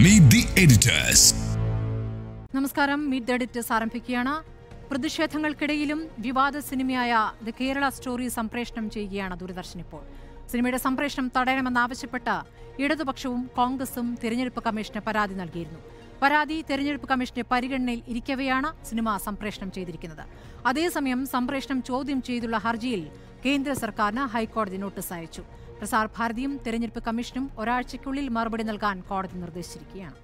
Meet the Editors. നമസ്കാരം. Meet the editors ആരംഭിക്കുകയാണ്. പ്രതിഷേധങ്ങൾക്കിടയിലും വിവാദ സിനിമയായ ദ കേരള സ്റ്റോറി സംപ്രേഷണം ചെയ്യുകയാണ് ദൂരദർശൻ ഇപ്പോൾ. സിനിമയുടെ സംപ്രേഷണം തടയണമെന്നാവശ്യപ്പെട്ട് ഇടതുപക്ഷവും കോൺഗ്രസും തെരഞ്ഞെടുപ്പ് കമ്മീഷന് പരാതി നൽകിയിരുന്നു. പരാതി തെരഞ്ഞെടുപ്പ് കമ്മീഷന്റെ പരിഗണനയിൽ ഇരിക്കവെയാണ് സിനിമ സംപ്രേഷണം ചെയ്തിരിക്കുന്നത്. അതേസമയം സംപ്രേഷണം ചോദ്യം ചെയ്തുള്ള ഹർജിയിൽ കേന്ദ്ര സർക്കാരിന് ഹൈക്കോടതി നോട്ടീസ് അയച്ചു. പ്രസാർ ഭാരതിയും തെരഞ്ഞെടുപ്പ് കമ്മീഷനും ഒരാഴ്ചയ്ക്കുള്ളിൽ മറുപടി നൽകാൻ കോടതി നിർദ്ദേശിച്ചിരിക്കുകയാണ്.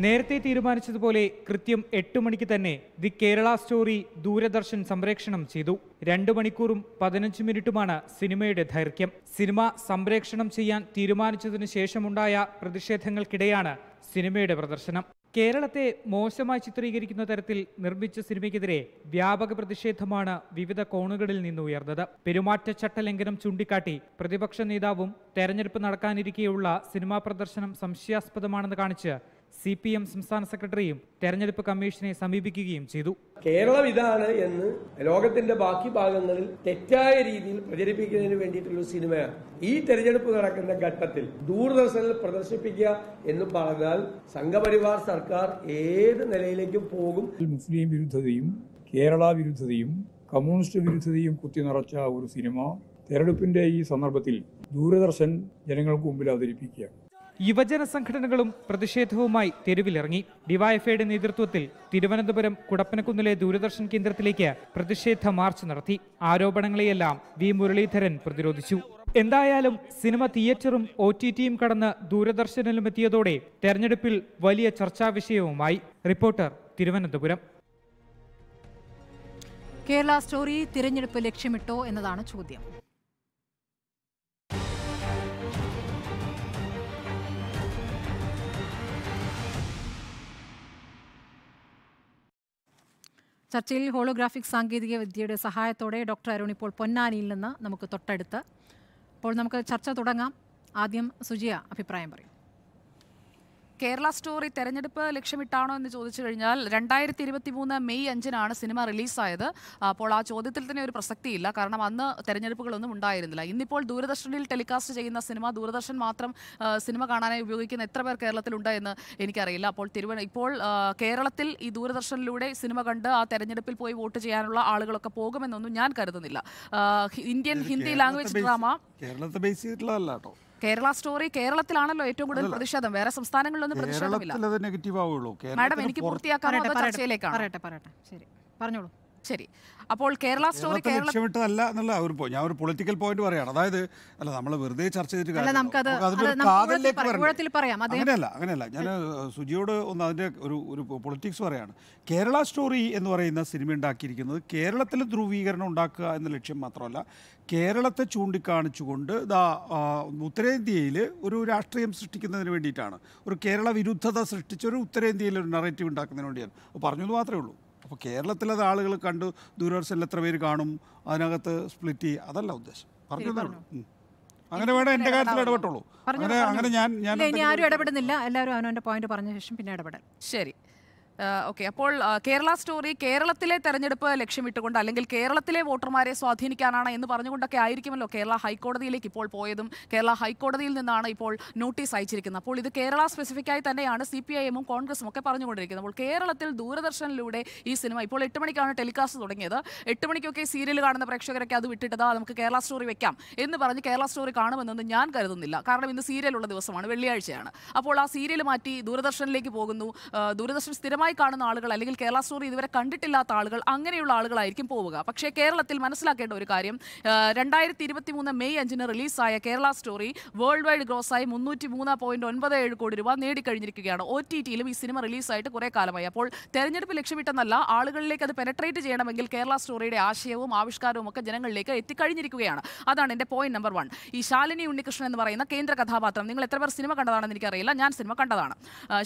നേരത്തെ തീരുമാനിച്ചതുപോലെ കൃത്യം 8 മണിക്ക് തന്നെ ദി കേരള സ്റ്റോറി ദൂരദർശൻ സംപ്രേഷണം ചെയ്തു. 2 മണിക്കൂറും 15 മിനിറ്റുമാണ് സിനിമയുടെ ദൈർഘ്യം. സിനിമ സംപ്രേഷണം ചെയ്യാൻ തീരുമാനിച്ചതിനു ശേഷമുണ്ടായ പ്രതിഷേധങ്ങൾക്കിടെയാണ് സിനിമയുടെ പ്രദർശനം. കേരളത്തെ മോശമായി ചിത്രീകരിക്കുന്ന തരത്തിൽ നിർമ്മിച്ച സിനിമയ്ക്കെതിരെ വ്യാപക പ്രതിഷേധമാണ് വിവിധ കോണുകളിൽ നിന്ന് ഉയർന്നത്. പെരുമാറ്റച്ചട്ട ലംഘനം ചൂണ്ടിക്കാട്ടി പ്രതിപക്ഷ നേതാവും തെരഞ്ഞെടുപ്പ് നടക്കാനിരിക്കെയുള്ള സിനിമാ പ്രദർശനം സംശയാസ്പദമാണെന്ന് കാണിച്ച് CPM സംസ്ഥാന സെക്രട്ടറിയും തെരഞ്ഞെടുപ്പ് കമ്മീഷനെ സമീപിക്കുകയും ചെയ്തു. കേരളം ഇതാണ് എന്ന് ലോകത്തിന്റെ ബാക്കി ഭാഗങ്ങളിൽ തെറ്റായ രീതിയിൽ പ്രചരിപ്പിക്കുന്നതിന് വേണ്ടിയിട്ടുള്ള സിനിമയാണ്. ഈ തെരഞ്ഞെടുപ്പ് നടക്കുന്ന ഘട്ടത്തിൽ ദൂരദർശനിൽ പ്രദർശിപ്പിക്കുക എന്ന് പറഞ്ഞാൽ സംഘപരിവാർ സർക്കാർ ഏത് നിലയിലേക്കും പോകും. മുസ്ലിം വിരുദ്ധതയും കേരള വിരുദ്ധതയും കമ്മ്യൂണിസ്റ്റ് വിരുദ്ധതയും കുത്തിനിറച്ച ഒരു സിനിമ തെരഞ്ഞെടുപ്പിന്റെ ഈ സന്ദർഭത്തിൽ ദൂരദർശൻ ജനങ്ങൾക്ക് മുമ്പിൽ അവതരിപ്പിക്കുക. യുവജന സംഘടനകളും പ്രതിഷേധവുമായി തെരുവിലിറങ്ങി. ഡിവൈഎഫ്ഐയുടെ നേതൃത്വത്തിൽ തിരുവനന്തപുരം കുടപ്പനക്കുന്നിലെ ദൂരദർശൻ കേന്ദ്രത്തിലേക്ക് പ്രതിഷേധ മാർച്ച് നടത്തി. ആരോപണങ്ങളെയെല്ലാം വി മുരളീധരൻ പ്രതിരോധിച്ചു. എന്തായാലും സിനിമ തിയേറ്ററും OTTയും കടന്ന് ദൂരദർശനിലും എത്തിയതോടെ തെരഞ്ഞെടുപ്പിൽ വലിയ ചർച്ചാ വിഷയവുമായി. റിപ്പോർട്ടർ, തിരുവനന്തപുരം. കേരള സ്റ്റോറി തിരഞ്ഞെടുപ്പ് ലക്ഷ്യമിട്ടോ എന്നതാണ് ചോദ്യം. ചർച്ചയിൽ ഹോളോഗ്രാഫിക് സാങ്കേതിക വിദ്യയുടെ സഹായത്തോടെ ഡോക്ടർ അരുൺ ഇപ്പോൾ പൊന്നാനിയിൽ നിന്ന് നമുക്ക് തൊട്ടടുത്ത്. അപ്പോൾ നമുക്ക് ചർച്ച തുടങ്ങാം. ആദ്യം സുജിയ അഭിപ്രായം പറയും. കേരള സ്റ്റോറി തെരഞ്ഞെടുപ്പ് ലക്ഷ്യമിട്ടാണോ എന്ന് ചോദിച്ചു കഴിഞ്ഞാൽ 2023 മെയ് 5-നാണ് സിനിമ റിലീസായത്. അപ്പോൾ ആ ചോദ്യത്തിൽ തന്നെ ഒരു പ്രസക്തിയില്ല. കാരണം അന്ന് തെരഞ്ഞെടുപ്പുകളൊന്നും ഉണ്ടായിരുന്നില്ല. ഇന്നിപ്പോൾ ദൂരദർശനിൽ ടെലികാസ്റ്റ് ചെയ്യുന്ന സിനിമ ദൂരദർശൻ മാത്രം സിനിമ കാണാനായി ഉപയോഗിക്കുന്ന എത്ര പേർ കേരളത്തിലുണ്ട് എന്ന് എനിക്കറിയില്ല. അപ്പോൾ ഇപ്പോൾ കേരളത്തിൽ ഈ ദൂരദർശനിലൂടെ സിനിമ കണ്ട് ആ തെരഞ്ഞെടുപ്പിൽ പോയി വോട്ട് ചെയ്യാനുള്ള ആളുകളൊക്കെ പോകുമെന്നൊന്നും ഞാൻ കരുതുന്നില്ല. ഇന്ത്യൻ ഹിന്ദി ലാംഗ്വേജ് ഡ്രാമ കേരളത്തെ ബേസ് ചെയ്തിട്ടുള്ളതല്ല കേട്ടോ. കേരള സ്റ്റോറി കേരളത്തിലാണല്ലോ ഏറ്റവും കൂടുതൽ പ്രതിഷേധം. വേറെ സംസ്ഥാനങ്ങളിലൊന്നും പ്രതിഷേധമില്ല. മാഡം, എനിക്ക് പൂർത്തിയാക്കാമോ അതോ ചർച്ചയിലേക്കാണ്? ശരി, പറഞ്ഞോളൂ. ശരി, അപ്പോൾ കേരള സ്റ്റോറി ലക്ഷ്യമിട്ടതല്ല എന്നുള്ള ഞാൻ ഒരു പൊളിറ്റിക്കൽ പോയിന്റ് പറയാണ്. അതായത് അല്ല, നമ്മൾ വെറുതെ ചർച്ച ചെയ്തിട്ട് അങ്ങനെയല്ല. ഞാൻ സുജിയോട് ഒന്ന് അതിന്റെ ഒരു പൊളിറ്റിക്സ് പറയാണ്. കേരള സ്റ്റോറി എന്ന് പറയുന്ന സിനിമ ഉണ്ടാക്കിയിരിക്കുന്നത് കേരളത്തിൽ ധ്രുവീകരണം ഉണ്ടാക്കുക എന്ന ലക്ഷ്യം മാത്രമല്ല, കേരളത്തെ ചൂണ്ടിക്കാണിച്ചുകൊണ്ട് ഉത്തരേന്ത്യയിൽ ഒരു രാഷ്ട്രീയം സൃഷ്ടിക്കുന്നതിന് വേണ്ടിയിട്ടാണ്. ഒരു കേരള വിരുദ്ധത സൃഷ്ടിച്ചൊരു ഉത്തരേന്ത്യയിൽ ഒരു നറേറ്റീവ് ഉണ്ടാക്കുന്നതിന് വേണ്ടിയാണ് പറഞ്ഞത് മാത്രമേ ഉള്ളൂ. അപ്പോൾ കേരളത്തിലത് ആളുകൾ കണ്ടു, ദൂരദർശനിൽ എത്ര പേര് കാണും, അതിനകത്ത് സ്പ്ലിറ്റ് ചെയ്യും, അതല്ല ഉദ്ദേശം. പറഞ്ഞതേ ഉള്ളൂ. അങ്ങനെ വേണം എൻ്റെ കാര്യത്തിൽ ഇടപെട്ടുള്ളൂ. അങ്ങനെ ഞാൻ ആരും ഇടപെടുന്നില്ല. എല്ലാവരും അവനവൻ്റെ പോയിന്റ് പറഞ്ഞ ശേഷം പിന്നെ ഇടപെടാൻ. ശരി, ഓക്കെ. അപ്പോൾ കേരള സ്റ്റോറി കേരളത്തിലെ തെരഞ്ഞെടുപ്പ് ലക്ഷ്യമിട്ടുകൊണ്ട് അല്ലെങ്കിൽ കേരളത്തിലെ വോട്ടർമാരെ സ്വാധീനിക്കാനാണ് എന്ന് പറഞ്ഞുകൊണ്ടൊക്കെ ആയിരിക്കുമല്ലോ കേരള ഹൈക്കോടതിയിലേക്ക് ഇപ്പോൾ പോയതും. കേരള ഹൈക്കോടതിയിൽ നിന്നാണ് ഇപ്പോൾ നോട്ടീസ് അയച്ചിരിക്കുന്നത്. അപ്പോൾ ഇത് കേരള സ്പെസിഫിക്കായി തന്നെയാണ് CPIM-ഉം കോൺഗ്രസും ഒക്കെ പറഞ്ഞുകൊണ്ടിരിക്കുന്നത്. അപ്പോൾ കേരളത്തിൽ ദൂരദർശനിലൂടെ ഈ സിനിമ ഇപ്പോൾ 8 മണിക്കാണ് ടെലികാസ്റ്റ് തുടങ്ങിയത്. 8 മണിക്കൊക്കെ സീരിയൽ കാണുന്ന പ്രേക്ഷകരൊക്കെ അത് വിട്ടിട്ടതാ നമുക്ക് കേരള സ്റ്റോറി വെക്കാം എന്ന് പറഞ്ഞ് കേരള സ്റ്റോറി കാണുമെന്നൊന്നും ഞാൻ കരുതുന്നില്ല. കാരണം ഇന്ന് സീരിയലുള്ള ദിവസമാണ്, വെള്ളിയാഴ്ചയാണ്. അപ്പോൾ ആ സീരിയൽ മാറ്റി ദൂരദർശനിലേക്ക് പോകുന്നു. ദൂരദർശൻ സ്ഥിരമായി കാണുന്ന ആളുകൾ അല്ലെങ്കിൽ കേരള സ്റ്റോറി ഇതുവരെ കണ്ടിട്ടില്ലാത്ത ആളുകൾ, അങ്ങനെയുള്ള ആളുകളായിരിക്കും പോവുക. പക്ഷേ കേരളത്തിൽ മനസ്സിലാക്കേണ്ട ഒരു കാര്യം, 2023 മെയ് 5-ന് റിലീസായ കേരള സ്റ്റോറി വേൾഡ് വൈഡ് ഗ്രോസായി 303.97 കോടി രൂപ നേടിക്കഴിഞ്ഞിരിക്കുകയാണ്. OTTയിലും ഈ സിനിമ റിലീസായിട്ട് കുറേ കാലമായി. അപ്പോൾ തെരഞ്ഞെടുപ്പ് ലക്ഷ്യമിട്ടെന്നല്ല, ആളുകളിലേക്ക് അത് പെനട്രേറ്റ് ചെയ്യണമെങ്കിൽ കേരള സ്റ്റോറിയുടെ ആശയവും ആവിഷ്കാരവും ഒക്കെ ജനങ്ങളിലേക്ക് എത്തിക്കഴിഞ്ഞിരിക്കുകയാണ്. അതാണ് എൻ്റെ പോയിന്റ് നമ്പർ 1. ഈ ശാലിനി ഉണ്ണികൃഷ്ണൻ എന്ന് പറയുന്ന കേന്ദ്ര കഥാപാത്രം, നിങ്ങൾ എത്ര പേർ സിനിമ കണ്ടതാണെന്ന് എനിക്കറിയില്ല, ഞാൻ സിനിമ കണ്ടതാണ്.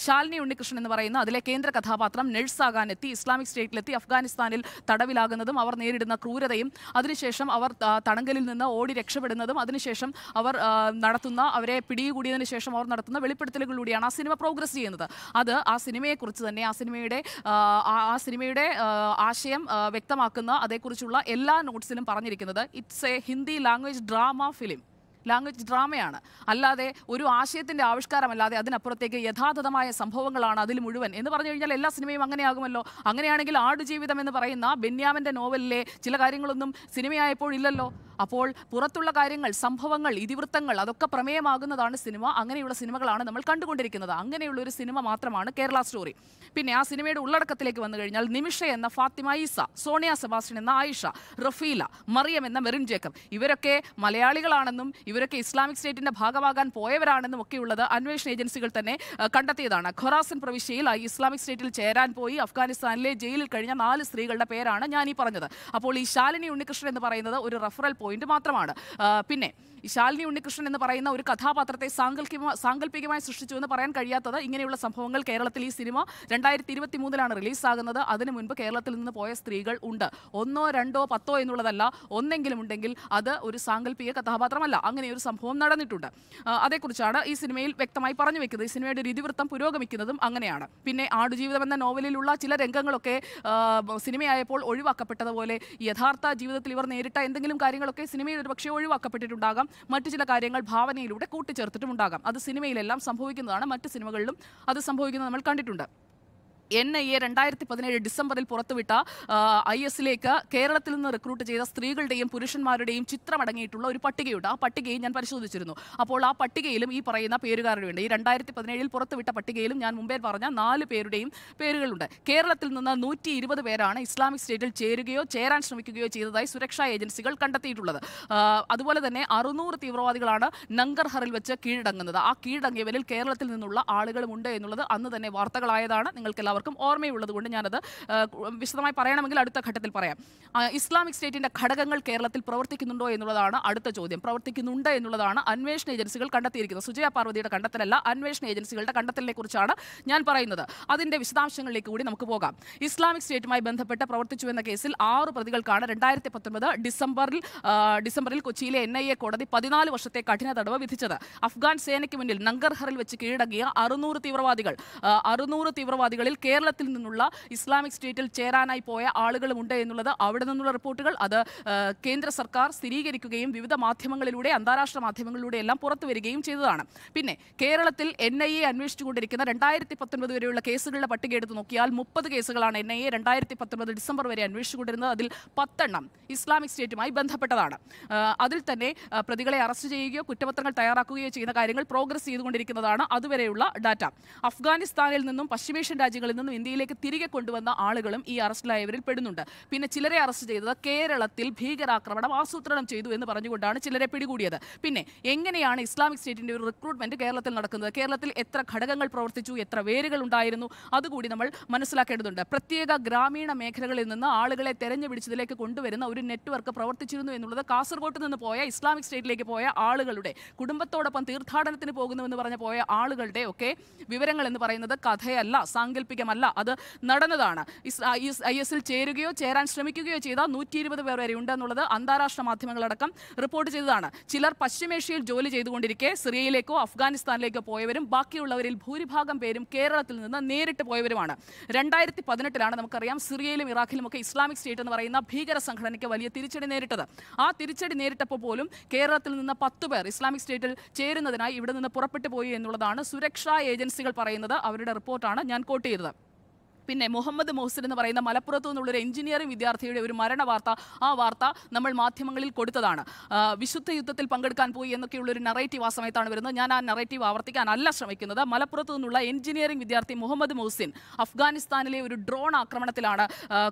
ശാലിനി ഉണ്ണികൃഷ്ണൻ എന്ന് പറയുന്ന അതിലെ കേന്ദ്ര കഥാപാത്രം നഴ്സാകാനെത്തി, ഇസ്ലാമിക് സ്റ്റേറ്റിലെത്തി, അഫ്ഗാനിസ്ഥാനിൽ തടവിലാകുന്നതും അവർ നേരിടുന്ന ക്രൂരതയും അതിനുശേഷം അവർ തടങ്കലിൽ നിന്ന് ഓടി രക്ഷപ്പെടുന്നതും അതിനുശേഷം അവരെ പിടികൂടിയതിനു ശേഷം അവർ നടത്തുന്ന വെളിപ്പെടുത്തലുകളിലൂടെയാണ് ആ സിനിമ പ്രോഗ്രസ് ചെയ്യുന്നത്. അത് ആ സിനിമയെക്കുറിച്ച് തന്നെ ആ സിനിമയുടെ ആശയം വ്യക്തമാക്കുന്ന അതേക്കുറിച്ചുള്ള എല്ലാ നോട്ട്സിലും പറഞ്ഞിരിക്കുന്നത് it's a Hindi language drama film language ഡ്രാമയാണ്. അല്ലാതെ ഒരു ആശയത്തിൻ്റെ ആവിഷ്കാരമല്ലാതെ അതിനപ്പുറത്തേക്ക് യഥാർത്ഥമായ സംഭവങ്ങളാണ് അതിൽ മുഴുവൻ എന്ന് പറഞ്ഞു കഴിഞ്ഞാൽ എല്ലാ സിനിമയും അങ്ങനെയാകുമല്ലോ. അങ്ങനെയാണെങ്കിൽ ആടുജീവിതം എന്ന് പറയുന്ന ബെന്യാമിൻ്റെ നോവലിലെ ചില കാര്യങ്ങളൊന്നും സിനിമയായപ്പോൾ ഇല്ലല്ലോ. അപ്പോൾ പുറത്തുള്ള കാര്യങ്ങൾ, സംഭവങ്ങൾ, ഇതിവൃത്തങ്ങൾ അതൊക്കെ പ്രമേയമാകുന്നതാണ് സിനിമ. അങ്ങനെയുള്ള സിനിമകളാണ് നമ്മൾ കണ്ടുകൊണ്ടിരിക്കുന്നത്. അങ്ങനെയുള്ള ഒരു സിനിമ മാത്രമാണ് കേരള സ്റ്റോറി. പിന്നെ ആ സിനിമയുടെ ഉള്ളടക്കത്തിലേക്ക് വന്നു കഴിഞ്ഞാൽ നിമിഷ എന്ന ഫാത്തിമ ഈസ, സോണിയ സെബാസ്റ്റ്യൻ എന്ന ആയിഷ, റഫീല, മറിയം എന്ന മെറിൻ ജേക്കബ്, ഇവരൊക്കെ മലയാളികളാണെന്നും ഇവരൊക്കെ ഇസ്ലാമിക് സ്റ്റേറ്റിന്റെ ഭാഗമാകാൻ പോയവരാണെന്നും ഒക്കെയുള്ളത് അന്വേഷണ ഏജൻസികൾ തന്നെ കണ്ടെത്തിയതാണ്. ഖൊറാസൻ പ്രവിശ്യയിൽ ഇസ്ലാമിക് സ്റ്റേറ്റിൽ ചേരാൻ പോയി അഫ്ഗാനിസ്ഥാനിലെ ജയിലിൽ കഴിഞ്ഞ 4 സ്ത്രീകളുടെ പേരാണ് ഞാൻ ഈ പറഞ്ഞത്. അപ്പോൾ ഈ ശാലിനി ഉണ്ണികൃഷ്ണൻ എന്ന് പറയുന്നത് ഒരു റഫറൽ പോയിന്റ് മാത്രമാണ്. പിന്നെ ഈ ശാലിനി ഉണ്ണികൃഷ്ണൻ എന്ന് പറയുന്ന ഒരു കഥാപാത്രത്തെ സാങ്കല്പികമായി സൃഷ്ടിച്ചു എന്ന് പറയാൻ കഴിയാത്തത് ഇങ്ങനെയുള്ള സംഭവങ്ങൾ കേരളത്തിൽ ഈ സിനിമ 2023 റിലീസാകുന്നത്. അതിനു മുൻപ് കേരളത്തിൽ നിന്ന് പോയ സ്ത്രീകൾ ഉണ്ട്. 1, 2, 10 എന്നുള്ളതല്ല, ഒന്നെങ്കിലും ഉണ്ടെങ്കിൽ അത് ഒരു സാങ്കല്പിക കഥാപാത്രമല്ല. അങ്ങനെ ഒരു സംഭവം നടന്നിട്ടുണ്ട്. അതേക്കുറിച്ചാണ് ഈ സിനിമയിൽ വ്യക്തമായി പറഞ്ഞു വെക്കുന്നത്. ഈ സിനിമയുടെ ഇതിവൃത്തം പുരോഗമിക്കുന്നതും അങ്ങനെയാണ്. പിന്നെ ആടുജീവിതം എന്ന നോവലിലുള്ള ചില രംഗങ്ങളൊക്കെ സിനിമയായപ്പോൾ ഒഴിവാക്കപ്പെട്ടതുപോലെ യഥാർത്ഥ ജീവിതത്തിൽ ഇവർ നേരിട്ട എന്തെങ്കിലും കാര്യങ്ങളൊക്കെ സിനിമയിൽ ഒരുപക്ഷെ ഒഴിവാക്കപ്പെട്ടിട്ടുണ്ടാകാം. മറ്റു ചില കാര്യങ്ങൾ ഭാവനയിലൂടെ കൂട്ടിച്ചേർത്തിട്ടുമുണ്ടാകാം. അത് സിനിമയിലെല്ലാം സംഭവിക്കുന്നതാണ്. മറ്റ് സിനിമകളിലും അത് സംഭവിക്കുന്നത് നമ്മൾ കണ്ടിട്ടുണ്ട്. NIA 2017 ഡിസംബറിൽ പുറത്തുവിട്ട IS-ലേക്ക് കേരളത്തിൽ നിന്ന് റിക്രൂട്ട് ചെയ്ത സ്ത്രീകളുടെയും പുരുഷന്മാരുടെയും ചിത്രമടങ്ങിയിട്ടുള്ള ഒരു പട്ടികയുണ്ട്. ആ പട്ടികയും ഞാൻ പരിശോധിച്ചിരുന്നു. അപ്പോൾ ആ പട്ടികയിലും ഈ പറയുന്ന പേരുകാരുണ്ട്. ഈ 2017 പുറത്തുവിട്ട പട്ടികയിലും ഞാൻ മുമ്പേ പറഞ്ഞ 4 പേരുടെയും പേരുകളുണ്ട്. കേരളത്തിൽ നിന്ന് 120 പേരാണ് ഇസ്ലാമിക് സ്റ്റേറ്റിൽ ചേരുകയോ ചേരാൻ ശ്രമിക്കുകയോ ചെയ്തതായി സുരക്ഷാ ഏജൻസികൾ കണ്ടെത്തിയിട്ടുള്ളത്. അതുപോലെ തന്നെ 600 തീവ്രവാദികളാണ് നങ്കർഹറിൽ വെച്ച് കീഴടങ്ങുന്നത്. ആ കീഴടങ്ങിയവരിൽ കേരളത്തിൽ നിന്നുള്ള ആളുകളുമുണ്ട് എന്നുള്ളത് അന്ന് തന്നെ വാർത്തകളായതാണ്. നിങ്ങൾക്ക് എല്ലാവർക്കും ഓർമ്മയുള്ളത് കൊണ്ട് ഞാനത് വിശദമായി പറയണമെങ്കിൽ അടുത്ത ഘട്ടത്തിൽ പറയാം. ഇസ്ലാമിക് സ്റ്റേറ്റിന്റെ ഘടകങ്ങൾ കേരളത്തിൽ പ്രവർത്തിക്കുന്നുണ്ടോ എന്നുള്ളതാണ് അടുത്ത ചോദ്യം. പ്രവർത്തിക്കുന്നുണ്ട് എന്നുള്ളതാണ് അന്വേഷണ ഏജൻസികൾ കണ്ടെത്തിയിരിക്കുന്നത്. സുജയ പാർവതിയുടെ കണ്ടെത്തലല്ല, അന്വേഷണ ഏജൻസികളുടെ കണ്ടെത്തലിനെ കുറിച്ചാണ് ഞാൻ പറയുന്നത്. അതിന്റെ വിശദാംശങ്ങളിലേക്ക് കൂടി നമുക്ക് പോകാം. ഇസ്ലാമിക് സ്റ്റേറ്റുമായി ബന്ധപ്പെട്ട് പ്രവർത്തിച്ചു എന്ന കേസിൽ 6 പ്രതികൾക്കാണ് 2019 ഡിസംബറിൽ കൊച്ചിയിലെ NIA കോടതി 14 വർഷത്തെ കഠിന തടവ് വിധിച്ചത്. അഫ്ഗാൻ സേനയ്ക്ക് മുന്നിൽ നങ്കർഹറിൽ വെച്ച് കീഴടങ്ങിയ 600 തീവ്രവാദികളിൽ കേരളത്തിൽ നിന്നുള്ള ഇസ്ലാമിക് സ്റ്റേറ്റിൽ ചേരാനായി പോയ ആളുകളുമുണ്ട് എന്നുള്ളത് അവിടെ നിന്നുള്ള റിപ്പോർട്ടുകൾ അത് കേന്ദ്ര സർക്കാർ സ്ഥിരീകരിക്കുകയും വിവിധ മാധ്യമങ്ങളിലൂടെ, അന്താരാഷ്ട്ര മാധ്യമങ്ങളിലൂടെ എല്ലാം പുറത്തു വരികയും ചെയ്തതാണ്. പിന്നെ കേരളത്തിൽ NIA അന്വേഷിച്ചുകൊണ്ടിരിക്കുന്ന 2019 വരെയുള്ള കേസുകളുടെ പട്ടിക എടുത്ത് നോക്കിയാൽ 30 കേസുകളാണ് NIA 2019 ഡിസംബർ വരെ അന്വേഷിച്ചുകൊണ്ടിരുന്നത്. അതിൽ 10 എണ്ണം ഇസ്ലാമിക് സ്റ്റേറ്റുമായി ബന്ധപ്പെട്ടതാണ്. അതിൽ തന്നെ പ്രതികളെ അറസ്റ്റ് ചെയ്യുകയോ കുറ്റപത്രങ്ങൾ തയ്യാറാക്കുകയോ ചെയ്യുന്ന കാര്യങ്ങൾ പ്രോഗ്രസ് ചെയ്തുകൊണ്ടിരിക്കുന്നതാണ് അതുവരെയുള്ള ഡാറ്റ. അഫ്ഗാനിസ്ഥാനിൽ നിന്നും പശ്ചിമേഷ്യൻ രാജ്യങ്ങളിൽ നിന്നും ഇന്ത്യയിലേക്ക് തിരികെ കൊണ്ടുവന്ന ആളുകളും ഈ അറസ്റ്റിലായവരിൽ പെടുന്നുണ്ട്. പിന്നെ ചിലരെ അറസ്റ്റ് ചെയ്തത് കേരളത്തിൽ ഭീകരാക്രമണം ആസൂത്രണം ചെയ്തു എന്ന് പറഞ്ഞുകൊണ്ടാണ് ചിലരെ പിടികൂടിയത്. പിന്നെ എങ്ങനെയാണ് ഇസ്ലാമിക് സ്റ്റേറ്റിന്റെ ഒരു റിക്രൂട്ട്മെന്റ് കേരളത്തിൽ നടക്കുന്നത്? കേരളത്തിൽ എത്ര ഘടകങ്ങൾ പ്രവർത്തിച്ചു, എത്ര വേരുകൾ ഉണ്ടായിരുന്നു, അതുകൂടി നമ്മൾ മനസ്സിലാക്കേണ്ടതുണ്ട്. പ്രത്യേക ഗ്രാമീണ മേഖലകളിൽ നിന്ന് ആളുകളെ തെരഞ്ഞുപിടിച്ചതിലേക്ക് കൊണ്ടുവരുന്ന ഒരു നെറ്റ്വർക്ക് പ്രവർത്തിച്ചിരുന്നു എന്നുള്ളത് കാസർഗോട്ട് നിന്ന് പോയ ഇസ്ലാമിക് സ്റ്റേറ്റിലേക്ക് പോയ ആളുകളുടെ, കുടുംബത്തോടൊപ്പം തീർത്ഥാടനത്തിന് പോകുന്നുവെന്ന് പറഞ്ഞ് പോയ ആളുകളുടെ ഒക്കെ വിവരങ്ങൾ എന്ന് പറയുന്നത് കഥയല്ല, സാങ്കല്പികമല്ല, അത് നടന്നതാണ്. IS-ൽ ചേരുകയോ ചേരാൻ ശ്രമിക്കുകയോ ചെയ്ത 120 പേർ വരെ ഉണ്ടെന്നുള്ളത് അന്താരാഷ്ട്ര മാധ്യമങ്ങളടക്കം റിപ്പോർട്ട് ചെയ്തതാണ്. ചിലർ പശ്ചിമേഷ്യയിൽ ജോലി ചെയ്തുകൊണ്ടിരിക്കെ സിറിയയിലേക്കോ അഫ്ഗാനിസ്ഥാനിലേക്കോ പോയവരും ബാക്കിയുള്ളവരിൽ ഭൂരിഭാഗം പേരും കേരളത്തിൽ നിന്ന് നേരിട്ട് പോയവരുമാണ്. 2018 നമുക്കറിയാം സിറിയയിലും ഇറാഖിലും ഒക്കെ ഇസ്ലാമിക് സ്റ്റേറ്റ് എന്ന് പറയുന്ന ഭീകര സംഘടനയ്ക്ക് വലിയ തിരിച്ചടി നേരിട്ടത്. ആ തിരിച്ചടി നേരിട്ടപ്പോൾ പോലും കേരളത്തിൽ നിന്ന് 10 പേർ ഇസ്ലാമിക് സ്റ്റേറ്റിൽ ചേരുന്നതിനായി ഇവിടെ നിന്ന് പുറപ്പെട്ടു പോയി എന്നുള്ളതാണ് സുരക്ഷാ ഏജൻസികൾ പറയുന്നത്. അവരുടെ റിപ്പോർട്ടാണ് ഞാൻ കോട്ട് ചെയ്തത്. പിന്നെ മുഹമ്മദ് മൊഹ്സിൻ എന്ന് പറയുന്ന മലപ്പുറത്തു നിന്നുള്ളൊരു എഞ്ചിനീയറിംഗ് വിദ്യാർത്ഥിയുടെ ഒരു മരണ വാർത്ത, ആ വാർത്ത നമ്മൾ മാധ്യമങ്ങളിൽ കൊടുത്തതാണ്. വിശുദ്ധ യുദ്ധത്തിൽ പങ്കെടുക്കാൻ പോയി എന്നൊക്കെയുള്ളൊരു നറേറ്റീവ് ആ സമയത്താണ് വരുന്നത്. ഞാൻ ആ നറേറ്റീവ് ആവർത്തിക്കാനല്ല ശ്രമിക്കുന്നത്. മലപ്പുറത്തു നിന്നുള്ള എഞ്ചിനീയറിംഗ് വിദ്യാർത്ഥി മുഹമ്മദ് മൊഹ്സിൻ അഫ്ഗാനിസ്ഥാനിലെ ഒരു ഡ്രോൺ ആക്രമണത്തിലാണ്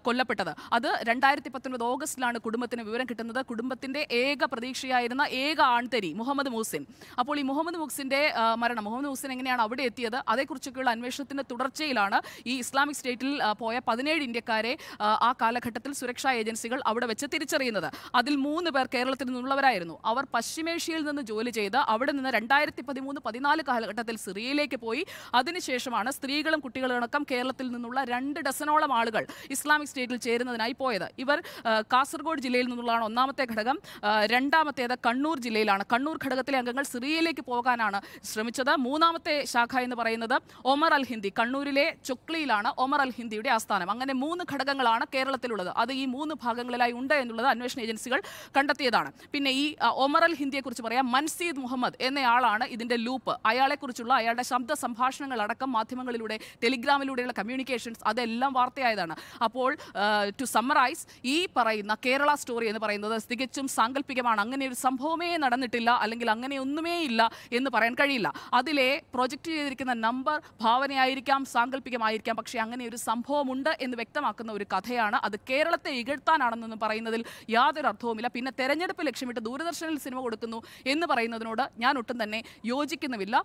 കൊല്ലപ്പെട്ടത്. അത് 2019 ഓഗസ്റ്റിലാണ് കുടുംബത്തിന് വിവരം കിട്ടുന്നത്. കുടുംബത്തിന്റെ ഏക പ്രതീക്ഷയായിരുന്ന ഏക ആൺതരി മുഹമ്മദ് മൊഹ്സിൻ. അപ്പോൾ ഈ മുഹമ്മദ് മൊഹ്സിന്റെ മരണം, മുഹമ്മദ് മൊഹ്സിൻ എങ്ങനെയാണ് അവിടെ എത്തിയത്, അതേക്കുറിച്ചൊക്കെയുള്ള അന്വേഷണത്തിന്റെ തുടർച്ചയിലാണ് ഈ ഇസ്ലാമിക് സ്റ്റേറ്റിൽ പോയ 17 ഇന്ത്യക്കാരെ ആ കാലഘട്ടത്തിൽ സുരക്ഷാ ഏജൻസികൾ അവിടെ വെച്ച് തിരിച്ചറിയുന്നത്. അതിൽ 3 പേർ കേരളത്തിൽ നിന്നുള്ളവരായിരുന്നു. അവർ പശ്ചിമേഷ്യയിൽ നിന്ന് ജോലി ചെയ്ത് അവിടെ നിന്ന് 2013-14 കാലഘട്ടത്തിൽ സിറിയയിലേക്ക് പോയി. അതിനുശേഷമാണ് സ്ത്രീകളും കുട്ടികളും അടക്കം കേരളത്തിൽ നിന്നുള്ള 2 ഡസനോളം ആളുകൾ ഇസ്ലാമിക് സ്റ്റേറ്റിൽ ചേരുന്നതിനായി പോയത്. ഇവർ കാസർഗോഡ് ജില്ലയിൽ നിന്നുള്ളതാണ് ഒന്നാമത്തെ ഘടകം. രണ്ടാമത്തേത് കണ്ണൂർ ജില്ലയിലാണ്. കണ്ണൂർ ഘടകത്തിലെ അംഗങ്ങൾ സിറിയയിലേക്ക് പോകാനാണ് ശ്രമിച്ചത്. മൂന്നാമത്തെ ശാഖ എന്ന് പറയുന്നത് ഒമർ അൽ ഹിന്ദി, കണ്ണൂരിലെ ചൊക്ലിയിലാണ് ഒമർ അൽ ഹിന്ദിയുടെ ആസ്ഥാനം. അങ്ങനെ 3 ഘടകങ്ങളാണ് കേരളത്തിലുള്ളത്. അത് ഈ 3 ഭാഗങ്ങളിലായി ഉണ്ട് എന്നുള്ളത് അന്വേഷണ ഏജൻസികൾ കണ്ടെത്തിയതാണ്. പിന്നെ ഈ ഒമർ അൽ ഹിന്ദിയെ കുറിച്ച് പറയാം. മൻസീദ് മുഹമ്മദ് എന്നയാളാണ് ഇതിന്റെ ലൂപ്പ്. അയാളെക്കുറിച്ചുള്ള അയാളുടെ ശബ്ദ സംഭാഷണങ്ങൾ അടക്കം മാധ്യമങ്ങളിലൂടെ ടെലിഗ്രാമിലൂടെയുള്ള കമ്മ്യൂണിക്കേഷൻസ് അതെല്ലാം വാർത്തയായതാണ്. അപ്പോൾ ടു സമ്മറൈസ്, ഈ പറയുന്ന കേരള സ്റ്റോറി എന്ന് പറയുന്നത് തികച്ചും സാങ്കല്പികമാണ്. അങ്ങനെ ഒരു സംഭവമേ നടന്നിട്ടില്ല, അല്ലെങ്കിൽ അങ്ങനെ ഒന്നുമേ ഇല്ല എന്ന് പറയാൻ കഴിയില്ല. അതിലെ പ്രൊജക്റ്റ് ചെയ്തിരിക്കുന്ന നമ്പർ ഭാവനയായിരിക്കാം, സാങ്കല്പികമായിരിക്കാം, പക്ഷേ അങ്ങനെ ഒരു സംഭവമുണ്ട് എന്ന് വ്യക്തമാക്കുന്ന ഒരു കഥയാണ്. അത് കേരളത്തെ ഇകഴ്ത്താനാണെന്നൊന്നും പറയുന്നതിൽ യാതൊരു അർത്ഥവുമില്ല. പിന്നെ തെരഞ്ഞെടുപ്പ് ലക്ഷ്യമിട്ട് ദൂരദർശനിൽ സിനിമ കൊടുക്കുന്നു എന്ന് പറയുന്നതിനോട് ഞാൻ ഒട്ടും തന്നെ യോജിക്കുന്നുമില്ല.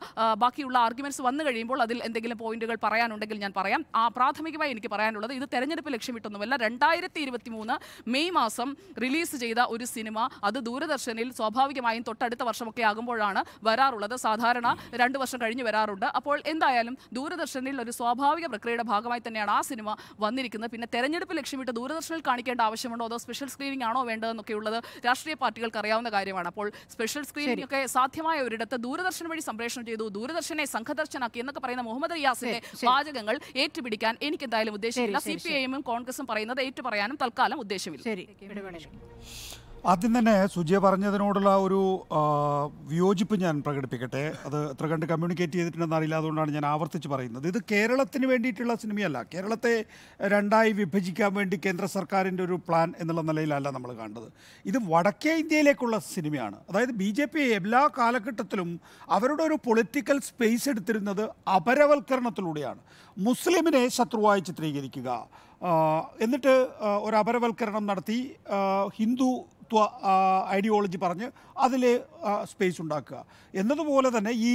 ബാക്കിയുള്ള ആർഗ്യുമെന്റ്സ് വന്നു കഴിയുമ്പോൾ അതിൽ എന്തെങ്കിലും പോയിന്റുകൾ പറയാനുണ്ടെങ്കിൽ ഞാൻ പറയാം. പ്രാഥമികമായി എനിക്ക് പറയാനുള്ളത്, ഇത് തെരഞ്ഞെടുപ്പ് ലക്ഷ്യമിട്ടൊന്നുമല്ല. 2023 മെയ് മാസം റിലീസ് ചെയ്ത ഒരു സിനിമ, അത് ദൂരദർശനിൽ സ്വാഭാവികമായും തൊട്ടടുത്ത വർഷമൊക്കെ ആകുമ്പോഴാണ് വരാറുള്ളത്. സാധാരണ 2 വർഷം കഴിഞ്ഞ് വരാറുണ്ട്. അപ്പോൾ എന്തായാലും ദൂരദർശനിൽ ഒരു സ്വാഭാവിക പ്രക്രിയയുടെ ഭാഗമായി തന്നെയാണ് ആ സിനിമ വന്നിരിക്കുന്നത്. പിന്നെ തെരഞ്ഞെടുപ്പ് ലക്ഷ്യമിട്ട് ദൂരദർശനിൽ കാണിക്കേണ്ട ആവശ്യമുണ്ടോ, അതോ സ്പെഷ്യൽ സ്ക്രീനിംഗ് ആണോ വേണ്ടതെന്നൊക്കെ ഉള്ളത് രാഷ്ട്രീയ പാർട്ടികൾക്ക് അറിയാവുന്ന കാര്യമാണ്. അപ്പോൾ സ്പെഷ്യൽ സ്ക്രീനിംഗ് ഒക്കെ സാധ്യമായ ഒരിടത്ത് ദൂരദർശൻ വഴി സംപ്രേഷണം ചെയ്തു, ദൂരദർശനെ സംഘദർശനാക്കി എന്നൊക്കെ പറയുന്ന മുഹമ്മദ് റിയാസിന്റെ വാചകങ്ങൾ ഏറ്റുപിടിക്കാൻ എനിക്ക് എന്തായാലും ഉദ്ദേശമില്ല. CPIM ഉം കോൺഗ്രസും പറയുന്നത് ഏറ്റുപറയാനും തൽക്കാലം ഉദ്ദേശമില്ല. ആദ്യം തന്നെ സുജിയ പറഞ്ഞതിനോടുള്ള ഒരു വിയോജിപ്പ് ഞാൻ പ്രകടിപ്പിക്കട്ടെ. അത് എത്ര കണ്ട് കമ്മ്യൂണിക്കേറ്റ് ചെയ്തിട്ടുണ്ടെന്ന് അറിയില്ല, അതുകൊണ്ടാണ് ഞാൻ ആവർത്തിച്ച് പറയുന്നത്. ഇത് കേരളത്തിന് വേണ്ടിയിട്ടുള്ള സിനിമയല്ല. കേരളത്തെ 2ആയി വിഭജിക്കാൻ വേണ്ടി കേന്ദ്ര സർക്കാരിൻ്റെ ഒരു പ്ലാൻ എന്നുള്ള നിലയിലല്ല നമ്മൾ കണ്ടത്. ഇത് വടക്കേ ഇന്ത്യയിലേക്കുള്ള സിനിമയാണ്. അതായത് BJP എല്ലാ കാലഘട്ടത്തിലും അവരുടെ ഒരു പൊളിറ്റിക്കൽ സ്പേസ് എടുത്തിരുന്നത് അപരവൽക്കരണത്തിലൂടെയാണ്. മുസ്ലിമിനെ ശത്രുവായി ചിത്രീകരിക്കുക, എന്നിട്ട് ഒരു അപരവൽക്കരണം നടത്തി ഹിന്ദു ഐഡിയോളജി പറഞ്ഞ് അതിൽ സ്പേസ് ഉണ്ടാക്കുക എന്നതുപോലെ തന്നെ ഈ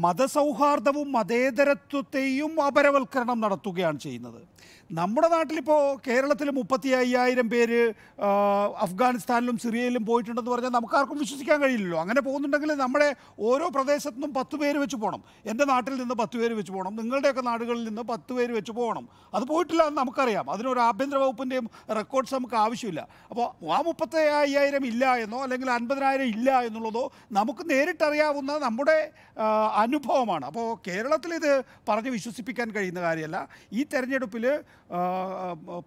മതസൗഹാർദ്ദവും മതേതരത്വത്തെയും അപരവൽക്കരണം നടത്തുകയാണ് ചെയ്യുന്നത്. നമ്മുടെ നാട്ടിലിപ്പോൾ കേരളത്തിൽ 35,000 പേര് അഫ്ഗാനിസ്ഥാനിലും സിറിയയിലും പോയിട്ടുണ്ടെന്ന് പറഞ്ഞാൽ നമുക്കാർക്കും വിശ്വസിക്കാൻ കഴിയില്ലല്ലോ. അങ്ങനെ പോകുന്നുണ്ടെങ്കിൽ നമ്മുടെ ഓരോ പ്രദേശത്തു നിന്നും 10 പേര് വെച്ച് പോകണം. എൻ്റെ നാട്ടിൽ നിന്ന് 10 പേര് വെച്ച് പോകണം, നിങ്ങളുടെയൊക്കെ നാടുകളിൽ നിന്ന് 10 പേര് വെച്ച് പോകണം. അത് പോയിട്ടില്ല എന്ന് നമുക്കറിയാം. അതിനൊരു ആഭ്യന്തര വകുപ്പിൻ്റെയും റെക്കോർഡ്സ് നമുക്ക് ആവശ്യമില്ല. അപ്പോൾ ആ 35,000 ഇല്ല എന്നോ അല്ലെങ്കിൽ 50,000 ഇല്ല എന്നുള്ളതോ നമുക്ക് നേരിട്ടറിയാവുന്ന നമ്മുടെ അനുഭവമാണ്. അപ്പോൾ കേരളത്തിൽ ഇത് പറഞ്ഞ് വിശ്വസിപ്പിക്കാൻ കഴിയുന്ന കാര്യമല്ല. ഈ തെരഞ്ഞെടുപ്പിൽ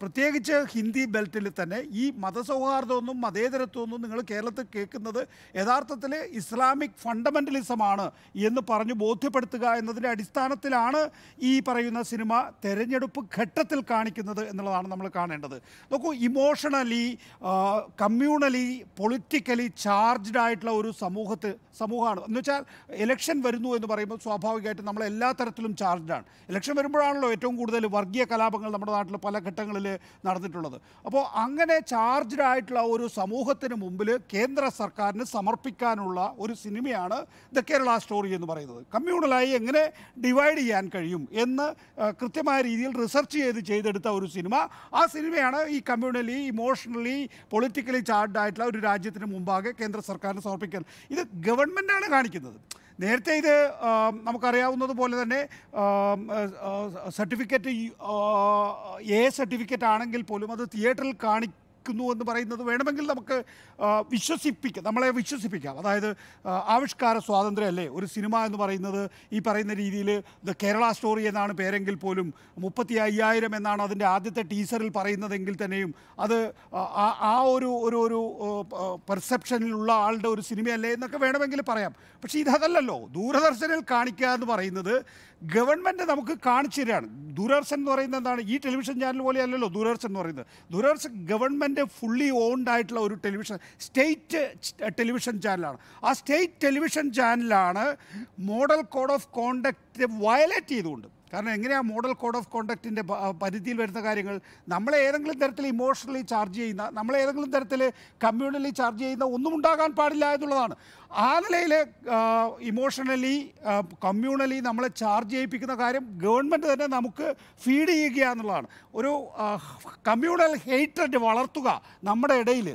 പ്രത്യേകിച്ച് ഹിന്ദി ബെൽറ്റിൽ തന്നെ ഈ മതസൗഹാർദ്ദമൊന്നും മതേതരത്വമൊന്നും നിങ്ങൾ കേരളത്തിൽ കേൾക്കുന്നത് യഥാർത്ഥത്തിൽ ഇസ്ലാമിക് ഫണ്ടമെൻ്റലിസമാണ് എന്ന് പറഞ്ഞ് ബോധ്യപ്പെടുത്തുക എന്നതിൻ്റെ അടിസ്ഥാനത്തിലാണ് ഈ പറയുന്ന സിനിമ തെരഞ്ഞെടുപ്പ് ഘട്ടത്തിൽ കാണിക്കുന്നത് എന്നുള്ളതാണ് നമ്മൾ കാണേണ്ടത്. നോക്കൂ, ഇമോഷണലി കമ്മ്യൂണലി പൊളിറ്റിക്കലി ചാർജ്ഡ് ആയിട്ടുള്ള ഒരു സമൂഹമാണ്. എന്ന് വെച്ചാൽ ഇലക്ഷൻ വരുന്നു എന്ന് പറയുമ്പോൾ സ്വാഭാവികമായിട്ടും നമ്മൾ എല്ലാ തരത്തിലും ചാർജ്ഡാണ്. ഇലക്ഷൻ വരുമ്പോഴാണല്ലോ ഏറ്റവും കൂടുതൽ വർഗീയ കലാപങ്ങൾ നമ്മുടെ നാട്ടിൽ പല ഘട്ടങ്ങളിൽ നടന്നിട്ടുള്ളത്. അപ്പോൾ അങ്ങനെ ചാർജ്ഡ് ആയിട്ടുള്ള ഒരു സമൂഹത്തിന് മുമ്പിൽ കേന്ദ്ര സർക്കാരിന് സമർപ്പിക്കാനുള്ള ഒരു സിനിമയാണ് ദ കേരള സ്റ്റോറി എന്ന് പറയുന്നത്. കമ്മ്യൂണലായി എങ്ങനെ ഡിവൈഡ് ചെയ്യാൻ കഴിയും എന്ന് കൃത്യമായ രീതിയിൽ റിസർച്ച് ചെയ്തെടുത്ത ഒരു സിനിമ. ആ സിനിമയാണ് ഈ കമ്മ്യൂണലി ഇമോഷണലി പൊളിറ്റിക്കലി ചാർജ്ഡ് ആയിട്ടുള്ള ഒരു രാജ്യത്തിന് മുമ്പാകെ കേന്ദ്ര സർക്കാരിന് സമർപ്പിക്കാൻ. ഇത് ഗവൺമെൻറ്റാണ് കാണിക്കുന്നത്. നേരത്തെ ഇത് നമുക്കറിയാവുന്നതുപോലെ തന്നെ സർട്ടിഫിക്കറ്റ് സർട്ടിഫിക്കറ്റ് ആണെങ്കിൽ പോലും അത് തിയേറ്ററിൽ എന്ന് പറയുന്നത് വേണമെങ്കിൽ നമുക്ക് നമ്മളെ വിശ്വസിപ്പിക്കാം. അതായത് ആവിഷ്കാര സ്വാതന്ത്ര്യമല്ലേ ഒരു സിനിമ എന്ന് പറയുന്നത്. ഈ പറയുന്ന രീതിയിൽ ദ കേരള സ്റ്റോറി എന്നാണ് പേരെങ്കിൽ പോലും 35,000 എന്നാണ് അതിൻ്റെ ആദ്യത്തെ ടീസറിൽ പറയുന്നതെങ്കിൽ തന്നെയും അത് ആ ഒരു പെർസെപ്ഷനിലുള്ള ആളുടെ ഒരു സിനിമയല്ലേ എന്നൊക്കെ വേണമെങ്കിൽ പറയാം. പക്ഷേ ഇതല്ലല്ലോ. ദൂരദർശനിൽ കാണിക്കുക എന്ന് പറയുന്നത് ഗവൺമെൻറ് നമുക്ക് കാണിച്ചു തരികയാണ്. ദൂരദർശൻ എന്ന് പറയുന്നത് എന്താണ്? ഈ ടെലിവിഷൻ ചാനൽ പോലെയല്ലല്ലോ ദൂരദർശൻ എന്ന് പറയുന്നത്. ദൂരദർശൻ ഗവൺമെൻറ് ഫുള്ളി ഓൺഡ് ആയിട്ടുള്ള ഒരു സ്റ്റേറ്റ് ടെലിവിഷൻ ചാനലാണ്. ആ സ്റ്റേറ്റ് ടെലിവിഷൻ ചാനലാണ് model code of conduct violate ചെയ്തുകൊണ്ട്. കാരണം എങ്ങനെയാണ് മോഡൽ കോഡ് ഓഫ് കോണ്ടക്റ്റിൻ്റെ പരിധിയിൽ വരുന്ന കാര്യങ്ങൾ? നമ്മളെ ഏതെങ്കിലും തരത്തിൽ ഇമോഷണലി ചാർജ് ചെയ്യുന്ന, നമ്മളെ ഏതെങ്കിലും തരത്തിൽ കമ്മ്യൂണലി ചാർജ് ചെയ്യുന്ന ഒന്നും ഉണ്ടാകാൻ പാടില്ല എന്നുള്ളതാണ്. ആ നിലയിൽ ഇമോഷണലി കമ്മ്യൂണലി നമ്മളെ ചാർജ് ചെയ്യിപ്പിക്കുന്ന കാര്യം ഗവൺമെൻറ് തന്നെ നമുക്ക് ഫീഡ് ചെയ്യുക എന്നുള്ളതാണ്. ഒരു കമ്മ്യൂണൽ ഹേറ്റഡ് വളർത്തുക നമ്മുടെ ഇടയിൽ.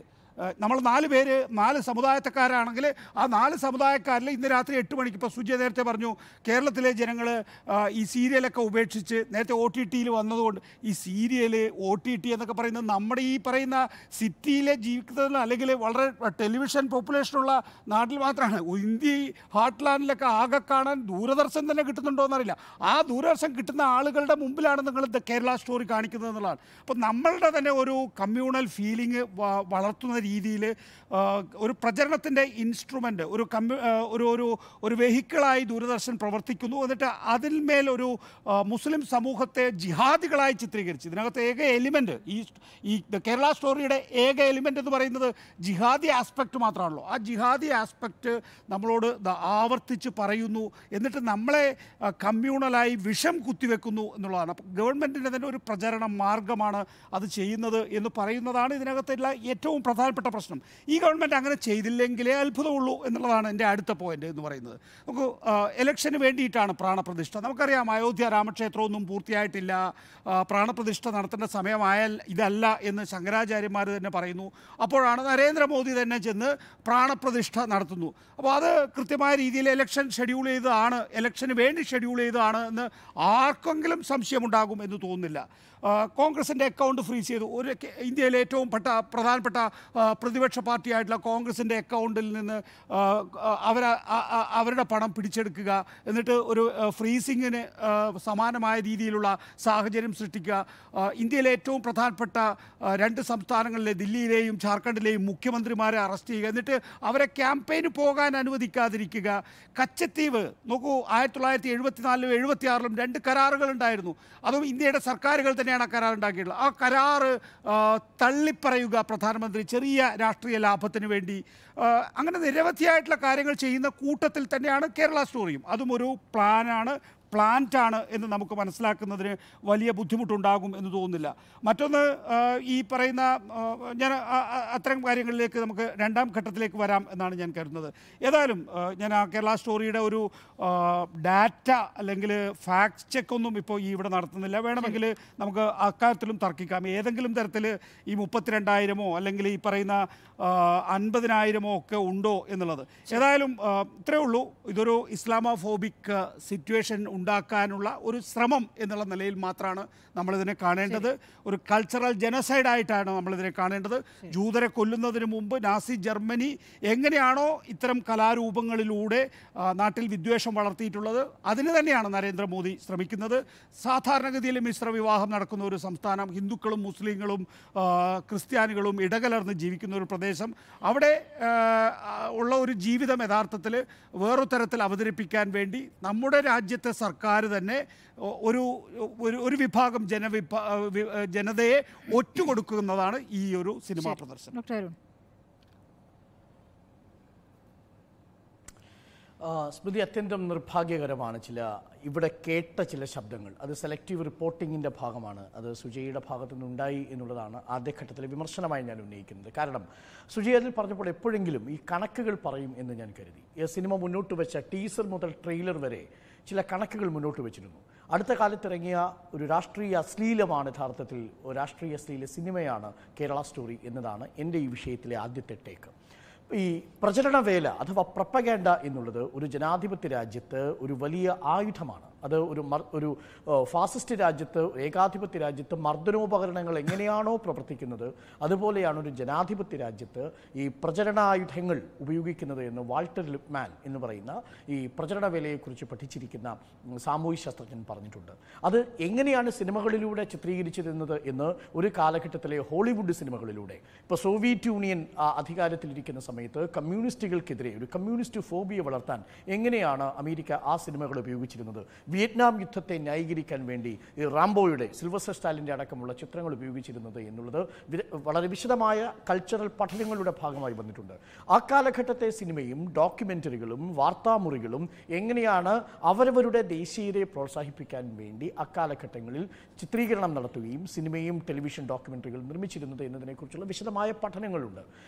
നമ്മൾ 4 പേര് 4 സമുദായക്കാരാണെങ്കിൽ ആ 4 സമുദായക്കാരിൽ ഇന്ന് രാത്രി 8 മണിക്ക്, ഇപ്പോൾ സുജയ നേരത്തെ പറഞ്ഞു കേരളത്തിലെ ജനങ്ങൾ ഈ സീരിയലൊക്കെ ഉപേക്ഷിച്ച് നേരത്തെ OTT-യിൽ വന്നതുകൊണ്ട് ഈ സീരിയൽ OTT എന്നൊക്കെ പറയുന്നത് നമ്മുടെ ഈ പറയുന്ന സിറ്റിയിലെ ജീവിക്കുന്നതിൽ അല്ലെങ്കിൽ വളരെ ടെലിവിഷൻ പോപ്പുലേഷനുള്ള നാട്ടിൽ മാത്രമാണ്. ഇന്ത്യ ഹാർട്ട്ലാൻഡിലൊക്കെ ആകെ കാണാൻ ദൂരദർശൻ തന്നെ കിട്ടുന്നുണ്ടോ എന്നറിയില്ല. ആ ദൂരദർശൻ കിട്ടുന്ന ആളുകളുടെ മുമ്പിലാണ് നിങ്ങൾ കേരള സ്റ്റോറി കാണിക്കുന്നത് എന്നുള്ളതാണ്. അപ്പോൾ നമ്മളുടെ തന്നെ ഒരു കമ്മ്യൂണൽ ഫീലിംഗ് വളർത്തുന്ന രീതിയിൽ ഒരു പ്രചരണത്തിൻ്റെ ഇൻസ്ട്രുമെൻ്റ്, ഒരു വെഹിക്കിളായി ദൂരദർശൻ പ്രവർത്തിക്കുന്നു. എന്നിട്ട് അതിന്മേൽ ഒരു മുസ്ലിം സമൂഹത്തെ ജിഹാദികളായി ചിത്രീകരിച്ച് ഇതിനകത്ത് ഏക എലിമെൻ്റ് ഈ കേരള സ്റ്റോറിയുടെ ഏക എലിമെൻ്റ് എന്ന് പറയുന്നത് ജിഹാദി ആസ്പെക്റ്റ് മാത്രമാണല്ലോ. ആ ജിഹാദി ആസ്പെക്റ്റ് നമ്മളോട് ആവർത്തിച്ച് പറയുന്നു. എന്നിട്ട് നമ്മളെ കമ്മ്യൂണലായി വിഷം കുത്തിവെക്കുന്നു എന്നുള്ളതാണ്. അപ്പോൾ ഗവൺമെൻറ്റിൻ്റെ തന്നെ ഒരു പ്രചരണ മാർഗമാണ് അത് ചെയ്യുന്നത് എന്ന് പറയുന്നതാണ് ഇതിനകത്തുള്ള ഏറ്റവും പ്രധാനപ്പെട്ട പ്രശ്നം. ഈ ഗവൺമെൻറ് അങ്ങനെ ചെയ്തില്ലെങ്കിലേ അത്ഭുതമുള്ളൂ എന്നുള്ളതാണ് എൻ്റെ അടുത്ത പോയിന്റ് എന്ന് പറയുന്നത്. നമുക്ക് ഇലക്ഷന് വേണ്ടിയിട്ടാണ് പ്രാണപ്രതിഷ്ഠ. നമുക്കറിയാം അയോധ്യ രാമക്ഷേത്രമൊന്നും പൂർത്തിയായിട്ടില്ല, പ്രാണപ്രതിഷ്ഠ നടത്തേണ്ട സമയമായാൽ ഇതല്ല എന്ന് ശങ്കരാചാര്യന്മാർ തന്നെ പറയുന്നു. അപ്പോഴാണ് നരേന്ദ്രമോദി തന്നെ ചെന്ന് പ്രാണപ്രതിഷ്ഠ നടത്തുന്നു. അപ്പോൾ അത് കൃത്യമായ രീതിയിൽ ഇലക്ഷൻ ഷെഡ്യൂൾ ചെയ്തതാണ്, ഇലക്ഷന് വേണ്ടി ഷെഡ്യൂൾ ചെയ്തതാണ് എന്ന് ആർക്കെങ്കിലും സംശയമുണ്ടാകും എന്ന് തോന്നുന്നില്ല. കോൺഗ്രസിൻ്റെ അക്കൗണ്ട് ഫ്രീസ് ചെയ്തു. ഇന്ത്യയിലെ ഏറ്റവും പ്രധാനപ്പെട്ട പ്രതിപക്ഷ പാർട്ടിയായിട്ടുള്ള കോൺഗ്രസിൻ്റെ അക്കൗണ്ടിൽ നിന്ന് അവരുടെ പണം പിടിച്ചെടുക്കുക, എന്നിട്ട് ഒരു ഫ്രീസിങ്ങിന് സമാനമായ രീതിയിലുള്ള സാഹചര്യം സൃഷ്ടിക്കുക. ഇന്ത്യയിലെ ഏറ്റവും പ്രധാനപ്പെട്ട 2 സംസ്ഥാനങ്ങളിലെ ദില്ലിയിലെയും ജാർഖണ്ഡിലെയും മുഖ്യമന്ത്രിമാരെ അറസ്റ്റ് ചെയ്യുക, എന്നിട്ട് അവരെ ക്യാമ്പയിന് പോകാൻ അനുവദിക്കാതിരിക്കുക. കച്ചത്തീവ് നോക്കൂ, 1974-ലും 1976-ലും 2 കരാറുകൾ ഉണ്ടായിരുന്നു. അതും ഇന്ത്യയുടെ സർക്കാരുകൾ തന്നെയാണ് ആ കരാർ ഉണ്ടാക്കിയിട്ടുള്ളത്. ആ കരാറ് തള്ളിപ്പറയുക പ്രധാനമന്ത്രി ചെറിയ രാഷ്ട്രീയ ലാഭത്തിന് വേണ്ടി. അങ്ങനെ നിരവധിയായിട്ടുള്ള കാര്യങ്ങൾ ചെയ്യുന്ന കൂട്ടത്തിൽ തന്നെയാണ് കേരള സ്റ്റോറിയും. അതും ഒരു പ്ലാന്റാണ് എന്ന് നമുക്ക് മനസ്സിലാക്കുന്നതിന് വലിയ ബുദ്ധിമുട്ടുണ്ടാകും എന്ന് തോന്നുന്നില്ല. മറ്റൊന്ന്, ഈ പറയുന്ന ഞാൻ അത്തരം കാര്യങ്ങളിലേക്ക് നമുക്ക് 2ാം ഘട്ടത്തിലേക്ക് വരാം എന്നാണ് ഞാൻ കരുതുന്നത്. ഏതായാലും ഞാൻ ആ കേരള സ്റ്റോറിയുടെ ഒരു ഡാറ്റ അല്ലെങ്കിൽ ഫാക്ട് ചെക്കൊന്നും ഇപ്പോൾ ഇവിടെ നടത്തുന്നില്ല. വേണമെങ്കിൽ നമുക്ക് അക്കാര്യത്തിലും തർക്കിക്കാം. ഏതെങ്കിലും തരത്തിൽ ഈ 32,000-ഓ അല്ലെങ്കിൽ ഈ പറയുന്ന 50,000-ഓ ഒക്കെ ഉണ്ടോ എന്നുള്ളത്. ഏതായാലും ഇത്രയേ ഉള്ളൂ. ഇതൊരു ഇസ്ലാമോഫോബിക് സിറ്റുവേഷൻ ഉണ്ടാക്കാനുള്ള ഒരു ശ്രമം എന്നുള്ള നിലയിൽ മാത്രമാണ് നമ്മളിതിനെ കാണേണ്ടത്. ഒരു കൾച്ചറൽ ജനസൈഡായിട്ടാണ് നമ്മളിതിനെ കാണേണ്ടത്. ജൂതരെ കൊല്ലുന്നതിന് മുമ്പ് നാസി ജർമ്മനി എങ്ങനെയാണോ ഇത്തരം കലാരൂപങ്ങളിലൂടെ നാട്ടിൽ വിദ്വേഷം വളർത്തിയിട്ടുള്ളത്, അതിന് തന്നെയാണ് നരേന്ദ്രമോദി ശ്രമിക്കുന്നത്. സാധാരണഗതിയിൽ മിശ്ര വിവാഹം നടക്കുന്ന ഒരു സംസ്ഥാനം, ഹിന്ദുക്കളും മുസ്ലിങ്ങളും ക്രിസ്ത്യാനികളും ഇടകലർന്ന് ജീവിക്കുന്ന ഒരു പ്രദേശം, അവിടെ ഉള്ള ഒരു ജീവിതം യഥാർത്ഥത്തിൽ വേറൊരു തരത്തിൽ അവതരിപ്പിക്കാൻ വേണ്ടി നമ്മുടെ രാജ്യത്തെ സർക്കാർ തന്നെ ഒരു വിഭാഗം ജനതയെ ഒറ്റുകൊടുക്കുന്നതാണ് ഈ ഒരു സിനിമാ പ്രദർശനം. സ്മൃതി, അത്യന്തം നിർഭാഗ്യകരമാണ് ഇവിടെ കേട്ട ചില ശബ്ദങ്ങൾ. അത് സെലക്റ്റീവ് റിപ്പോർട്ടിങ്ങിൻ്റെ ഭാഗമാണ്. അത് സുജയുടെ ഭാഗത്തു നിന്നുണ്ടായി എന്നുള്ളതാണ് ആദ്യഘട്ടത്തിലെ വിമർശനമായി ഞാൻ ഉന്നയിക്കുന്നത്. കാരണം സുജയ അതിൽ പറഞ്ഞപ്പോൾ എപ്പോഴെങ്കിലും ഈ കണക്കുകൾ പറയും എന്ന് ഞാൻ കരുതി. ഈ സിനിമ മുന്നോട്ട് വെച്ച ടീസർ മുതൽ ട്രെയിലർ വരെ ചില കണക്കുകൾ മുന്നോട്ട് വെച്ചിരുന്നു. അടുത്ത കാലത്തിറങ്ങിയ ഒരു രാഷ്ട്രീയ അശ്ലീലമാണ്, യഥാർത്ഥത്തിൽ രാഷ്ട്രീയ അശ്ലീല സിനിമയാണ് കേരള സ്റ്റോറി എന്നതാണ് എൻ്റെ ഈ വിഷയത്തിലെ ആദ്യത്തെ ടേക്ക്. ഈ പ്രചരണവേല അഥവാ പ്രൊപ്പഗാൻഡ എന്നുള്ളത് ഒരു ജനാധിപത്യ രാജ്യത്ത് ഒരു വലിയ ആയുധമാണ്. അത് ഒരു ഫാസിസ്റ്റ് രാജ്യത്ത്, ഏകാധിപത്യ രാജ്യത്ത് മർദ്ദനോപകരണങ്ങൾ എങ്ങനെയാണോ പ്രവർത്തിക്കുന്നത് അതുപോലെയാണ് ഒരു ജനാധിപത്യ രാജ്യത്ത് ഈ പ്രചരണായുധങ്ങൾ ഉപയോഗിക്കുന്നത് എന്ന് വാൾട്ടർ ലിപ്മാൻ എന്ന് പറയുന്ന ഈ പ്രചരണവേലയെക്കുറിച്ച് പഠിച്ചിരിക്കുന്ന സാമൂഹ്യ ശാസ്ത്രജ്ഞൻ പറഞ്ഞിട്ടുണ്ട്. അത് എങ്ങനെയാണ് സിനിമകളിലൂടെ ചിത്രീകരിച്ചിരുന്നത് എന്ന് ഒരു കാലഘട്ടത്തിലെ ഹോളിവുഡ് സിനിമകളിലൂടെ, ഇപ്പോൾ സോവിയറ്റ് യൂണിയൻ അധികാരത്തിലിരിക്കുന്ന സമയത്ത് കമ്മ്യൂണിസ്റ്റുകൾക്കെതിരെ ഒരു കമ്മ്യൂണിസ്റ്റ് ഫോബിയ വളർത്താൻ എങ്ങനെയാണ് അമേരിക്ക ആ സിനിമകൾ ഉപയോഗിച്ചിരുന്നത്. വിയറ്റ്നാം യുദ്ധത്തെ ന്യായീകരിക്കാൻ വേണ്ടി ഈ റാംബോയുടെ, സിൽവസ്റ്റർ സ്റ്റാലിൻ്റെ അടക്കമുള്ള ചിത്രങ്ങൾ ഉപയോഗിച്ചിരുന്നത് എന്നുള്ളത് വളരെ വിശദമായ കൾച്ചറൽ പഠനങ്ങളുടെ ഭാഗമായി വന്നിട്ടുണ്ട്. ആ കാലഘട്ടത്തെ സിനിമയും ഡോക്യുമെൻ്ററികളും വാർത്താമുറികളും എങ്ങനെയാണ് അവരവരുടെ ദേശീയതയെ പ്രോത്സാഹിപ്പിക്കാൻ വേണ്ടി അക്കാലഘട്ടങ്ങളിൽ ചിത്രീകരണം നടത്തുകയും സിനിമയും ടെലിവിഷൻ ഡോക്യുമെൻ്ററികൾ നിർമ്മിച്ചിരുന്നത് എന്നതിനെക്കുറിച്ചുള്ള വിശദമായ പഠനങ്ങളുണ്ട്.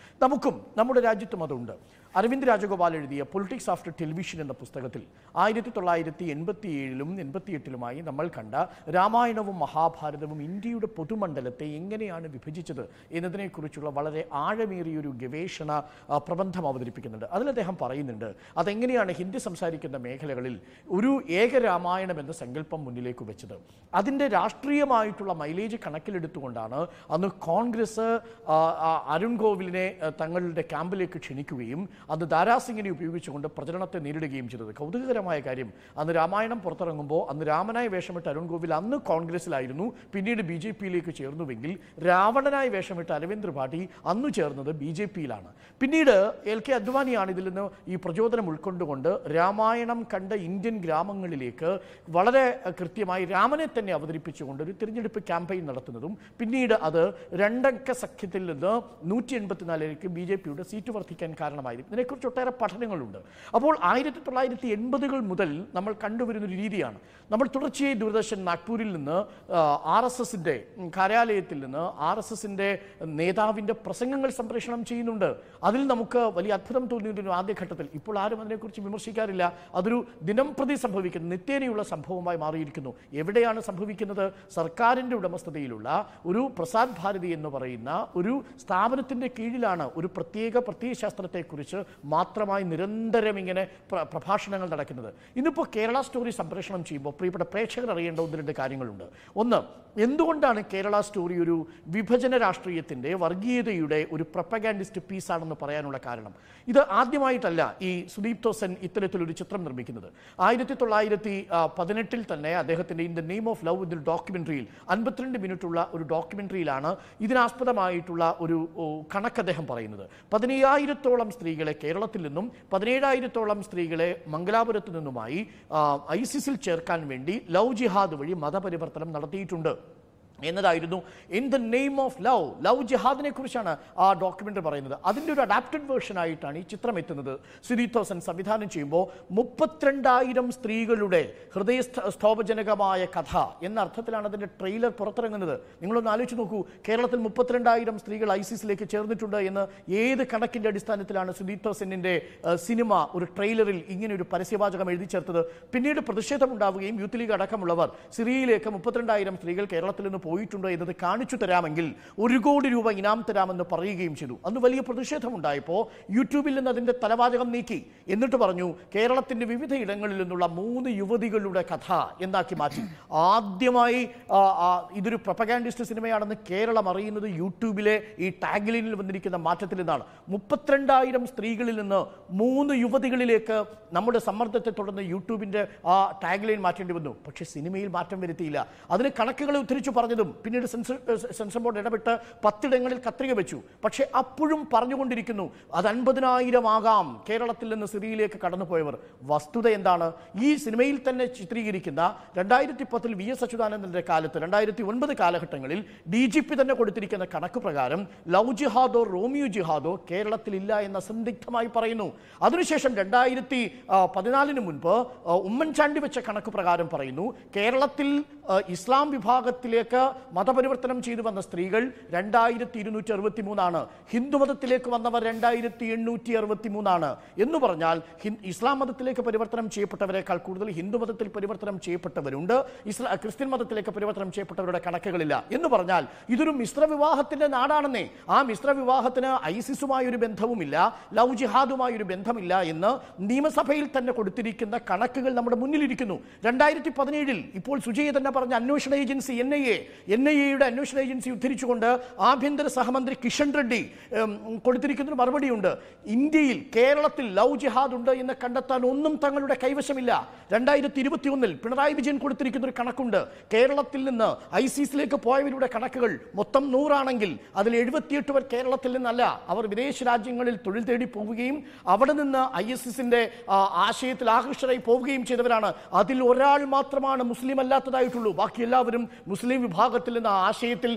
നമുക്കും നമ്മുടെ രാജ്യത്തും അതുണ്ട്. അരവിന്ദ് രാജഗോപാൽ എഴുതിയ പൊളിറ്റിക്സ് ആഫ്റ്റർ ടെലിവിഷൻ എന്ന പുസ്തകത്തിൽ 1987-ലും 88-ലുമായി നമ്മൾ കണ്ട രാമായണവും മഹാഭാരതവും ഇന്ത്യയുടെ പൊതുമണ്ഡലത്തെ എങ്ങനെയാണ് വിഭജിച്ചത് എന്നതിനെക്കുറിച്ചുള്ള വളരെ ആഴമേറിയൊരു ഗവേഷണ പ്രബന്ധം അവതരിപ്പിക്കുന്നുണ്ട്. അതിൽ അദ്ദേഹം പറയുന്നുണ്ട് അതെങ്ങനെയാണ് ഹിന്ദി സംസാരിക്കുന്ന മേഖലകളിൽ ഒരു ഏക രാമായണം എന്ന സങ്കല്പം മുന്നിലേക്ക് വെച്ചത്. അതിൻ്റെ രാഷ്ട്രീയമായിട്ടുള്ള മൈലേജ് കണക്കിലെടുത്തുകൊണ്ടാണ് അന്ന് കോൺഗ്രസ് അരുൺ ഗോവിലിനെ തങ്ങളുടെ ക്യാമ്പിലേക്ക് ക്ഷണിക്കുകയും അന്ന് ദാരാസിംഗിനെ ഉപയോഗിച്ചുകൊണ്ട് പ്രചരണത്തെ നേരിടുകയും ചെയ്തത്. കൗതുകകരമായ കാര്യം, അന്ന് രാമായണം പുറത്തിറങ്ങുമ്പോൾ അന്ന് രാമനായി വേഷമിട്ട അരുൺ ഗോവിൽ അന്ന് കോൺഗ്രസിലായിരുന്നു, പിന്നീട് BJP-യിലേക്ക് ചേർന്നുവെങ്കിൽ രാവണനായി വേഷമിട്ട അരവിന്ദ് ത്രിപാഠി അന്ന് ചേർന്നത് BJP-യിലാണ്. പിന്നീട് LK അദ്വാനിയാണ് ഇതിൽ നിന്ന് ഈ പ്രചോദനം ഉൾക്കൊണ്ടുകൊണ്ട് രാമായണം കണ്ട ഇന്ത്യൻ ഗ്രാമങ്ങളിലേക്ക് വളരെ കൃത്യമായി രാമനെ തന്നെ അവതരിപ്പിച്ചുകൊണ്ട് ഒരു തിരഞ്ഞെടുപ്പ് ക്യാമ്പയിൻ നടത്തുന്നതും പിന്നീട് അത് 2 അംഗ സഖ്യത്തിൽ നിന്ന് 184ലേക്ക് BJP-യുടെ സീറ്റ് വർദ്ധിക്കാൻ കാരണമായിരുന്നു. ഇതിനെക്കുറിച്ച് ഒട്ടേറെ പഠനങ്ങളുണ്ട്. അപ്പോൾ 1980-കൾ മുതൽ നമ്മൾ കണ്ടുവരുന്നൊരു രീതിയാണ്. നമ്മൾ തുടർച്ചയായി ദൂരദർശൻ നാഗ്പൂരിൽ നിന്ന് RSSന്റെ കാര്യാലയത്തിൽ നിന്ന് RSSന്റെ നേതാവിൻ്റെ പ്രസംഗങ്ങൾ സംപ്രേഷണം ചെയ്യുന്നുണ്ട്. അതിൽ നമുക്ക് വലിയ അത്ഭുതം തോന്നിയിരുന്നു ആദ്യഘട്ടത്തിൽ. ഇപ്പോൾ ആരും അതിനെക്കുറിച്ച് വിമർശിക്കാറില്ല. അതൊരു ദിനംപ്രതി സംഭവിക്കുന്ന നിത്യേനയുള്ള സംഭവമായി മാറിയിരിക്കുന്നു. എവിടെയാണ് സംഭവിക്കുന്നത്? സർക്കാരിൻ്റെ ഉടമസ്ഥതയിലുള്ള ഒരു പ്രസാർ ഭാരതി എന്ന് പറയുന്ന ഒരു സ്ഥാപനത്തിൻ്റെ കീഴിലാണ് ഒരു പ്രത്യയശാസ്ത്രത്തെക്കുറിച്ച് മാത്രമായി നിരന്തരം ഇങ്ങനെ പ്രഭാഷണങ്ങൾ നടക്കുന്നത്. ഇന്നിപ്പോൾ കേരള സ്റ്റോറി സംപ്രേഷണം ചെയ്യുമ്പോൾ പ്രിയപ്പെട്ട പ്രേക്ഷകർ അറിയേണ്ട 1-2 കാര്യങ്ങളുണ്ട്. ഒന്ന്, എന്തുകൊണ്ടാണ് കേരള സ്റ്റോറി ഒരു വിഭജന രാഷ്ട്രീയത്തിൻ്റെ വർഗീയതയുടെ ഒരു പ്രൊപ്പഗാൻഡിസ്റ്റ് പീസാണെന്ന് പറയാനുള്ള കാരണം? ഇത് ആദ്യമായിട്ടല്ല ഈ സുദീപ് തോസൻ ഇത്തരത്തിലൊരു ചിത്രം നിർമ്മിക്കുന്നത്. 1918 തന്നെ അദ്ദേഹത്തിൻ്റെ in the name of love എന്നൊരു ഡോക്യുമെൻ്ററിയിൽ 52 മിനിറ്റുള്ള ഒരു ഡോക്യുമെൻ്ററിയിലാണ് ഇതിനാസ്പദമായിട്ടുള്ള ഒരു കണക്ക് അദ്ദേഹം പറയുന്നത്. 15,000-ഓളം സ്ത്രീകളെ കേരളത്തിൽ നിന്നും 17,000-ഓളം സ്ത്രീകളെ മംഗലാപുരത്ത് നിന്നുമായി ISIS-ൽ ചേർക്കാൻ വേണ്ടി ലവ് ജിഹാദ് വഴി മതപരിവർത്തനം നടത്തിയിട്ടുണ്ട് എന്നതായിരുന്നു in the name of love ജിഹാദിനെ കുറിച്ചാണ് ആ ഡോക്യുമെൻ്ററി പറയുന്നത്. അതിൻ്റെ ഒരു അഡാപ്റ്റഡ് വേർഷനായിട്ടാണ് ഈ ചിത്രം എത്തുന്നത്. സുദീപ് തോസൻ സംവിധാനം ചെയ്യുമ്പോൾ 32,000 സ്ത്രീകളുടെ ഹൃദയസ്തോഭജനകമായ കഥ എന്ന അർത്ഥത്തിലാണ് അതിൻ്റെ ട്രെയിലർ പുറത്തിറങ്ങുന്നത്. നിങ്ങളൊന്ന് ആലോചിച്ച് നോക്കൂ, കേരളത്തിൽ 32,000 സ്ത്രീകൾ ISIS-ലേക്ക് ചേർന്നിട്ടുണ്ട് എന്ന് ഏത് കണക്കിൻ്റെ അടിസ്ഥാനത്തിലാണ് സുദീപ് തോസനിൻ്റെ സിനിമ ഒരു ട്രെയിലറിൽ ഇങ്ങനെ ഒരു പരസ്യവാചകം എഴുതി ചേർത്തത്? പിന്നീട് പ്രതിഷേധമുണ്ടാവുകയും യൂത്ത് ലീഗ് അടക്കമുള്ളവർ സിറിയയിലേക്ക് 32,000 സ്ത്രീകൾ കേരളത്തിൽ നിന്ന് പോയിട്ടുണ്ടോ എന്നത് കാണിച്ചു തരാമെങ്കിൽ 1 കോടി രൂപ ഇനാം തരാമെന്ന് പറയുകയും ചെയ്തു. അന്ന് വലിയ പ്രതിഷേധമുണ്ടായപ്പോൾ യൂട്യൂബിൽ നിന്ന് അതിൻ്റെ തലവാചകം നീക്കി. എന്നിട്ട് പറഞ്ഞു കേരളത്തിൻ്റെ വിവിധ ഇടങ്ങളിൽ നിന്നുള്ള 3 യുവതികളുടെ കഥ എന്നാക്കി മാറ്റി. ആദ്യമായി ഇതൊരു പ്രൊപ്പഗാൻഡിസ്റ്റ് സിനിമയാണെന്ന് കേരളം അറിയുന്നത് യൂട്യൂബിലെ ഈ ടാഗ്ലൈനിൽ വന്നിരിക്കുന്ന മാറ്റത്തിൽ നിന്നാണ്. 32,000 സ്ത്രീകളിൽ നിന്ന് 3 യുവതികളിലേക്ക് നമ്മുടെ സമ്മർദ്ദത്തെ തുടർന്ന് യൂട്യൂബിൻ്റെ ആ ടാഗ്ലൈൻ മാറ്റേണ്ടി വന്നു. പക്ഷേ സിനിമയിൽ മാറ്റം വരുത്തിയില്ല. അതിന് കണക്കുകളെ ഉദ്ധരിച്ചു പറഞ്ഞതും പിന്നീട് സെൻസർ ബോർഡ് ഇടപെട്ട് 10 ഇടങ്ങളിൽ കത്രിക വെച്ചു. പക്ഷേ അപ്പോഴും പറഞ്ഞുകൊണ്ടിരിക്കുന്നു അത് 50,000 ആകാം കേരളത്തിൽ നിന്ന് സിറിയയിലേക്ക് കടന്നുപോയവർ. വസ്തുത എന്താണ്? ഈ സിനിമയിൽ തന്നെ ചിത്രീകരിക്കുന്ന 2010 VS അച്യുതാനന്ദന്റെ കാലത്ത് 2009 കാലഘട്ടങ്ങളിൽ DGP തന്നെ കൊടുത്തിരിക്കുന്ന കണക്ക് പ്രകാരം ലവ് ജിഹാദോ റോമിയോ ജിഹാദോ കേരളത്തിലില്ല എന്ന സന്ദിഗ്ധമായി പറയുന്നു. അതിനുശേഷം 2014 മുൻപ് ഉമ്മൻചാണ്ടി വെച്ച കണക്ക് പ്രകാരം പറയുന്നു കേരളത്തിൽ ഇസ്ലാം വിഭാഗത്തിലേക്ക് മതപരിവർത്തനം ചെയ്തു വന്ന സ്ത്രീകൾ 2263 ഹിന്ദുമതത്തിലേക്ക് വന്നവർ 2863 എന്ന് പറഞ്ഞാൽ ഇസ്ലാം മതത്തിലേക്ക് പരിവർത്തനം ചെയ്യപ്പെട്ടവരെക്കാൾ കൂടുതൽ ഹിന്ദുമതത്തിൽ പരിവർത്തനം ചെയ്യപ്പെട്ടവരുണ്ട്. ക്രിസ്ത്യൻ മതത്തിലേക്ക് പരിവർത്തനം ചെയ്യപ്പെട്ടവരുടെ കണക്കുകളില്ല എന്ന് പറഞ്ഞാൽ ഇതൊരു മിശ്ര വിവാഹത്തിന്റെ നാടാണെന്നേ. ആ മിശ്ര വിവാഹത്തിന് ISIS-ഉമായൊരു ബന്ധവുമില്ല, ലവ് ജിഹാദുമായൊരു ബന്ധമില്ല എന്ന് നിയമസഭയിൽ തന്നെ കൊടുത്തിരിക്കുന്ന കണക്കുകൾ നമ്മുടെ മുന്നിലിരിക്കുന്നു. 2017 ഇപ്പോൾ സുജയ് തന്നെ പറഞ്ഞ അന്വേഷണ ഏജൻസി NIA-യുടെ അന്വേഷണ ഏജൻസി ഉദ്ധരിച്ചുകൊണ്ട് ആഭ്യന്തര സഹമന്ത്രി കിഷൻ റെഡ്ഡി കൊടുത്തിരിക്കുന്ന മറുപടിയുണ്ട്. ഇന്ത്യയിൽ കേരളത്തിൽ ലവ് ജിഹാദ് ഉണ്ട് എന്ന് കണ്ടെത്താൻ ഒന്നും തങ്ങളുടെ കൈവശമില്ല. 2021 പിണറായി വിജയൻ കൊടുത്തിരിക്കുന്ന ഒരു കണക്കുണ്ട്. കേരളത്തിൽ നിന്ന് ISIS-ലേക്ക് പോയവരുടെ കണക്കുകൾ മൊത്തം 100 ആണെങ്കിൽ അതിൽ 78 പേർ കേരളത്തിൽ നിന്നല്ല, അവർ വിദേശ രാജ്യങ്ങളിൽ തൊഴിൽ തേടി പോവുകയും അവിടെ നിന്ന് ISIS-ന്റെ ആശയത്തിൽ ആകൃഷ്ടരായി പോവുകയും ചെയ്തവരാണ്. അതിൽ ഒരാൾ മാത്രമാണ് മുസ്ലിം അല്ലാത്തതായിട്ടുള്ളത്. പോയിട്ടുള്ളൂ. ബാക്കി എല്ലാവരും മുസ്ലിം വിഭാഗത്തിൽ നിന്ന് ആശയത്തിൽ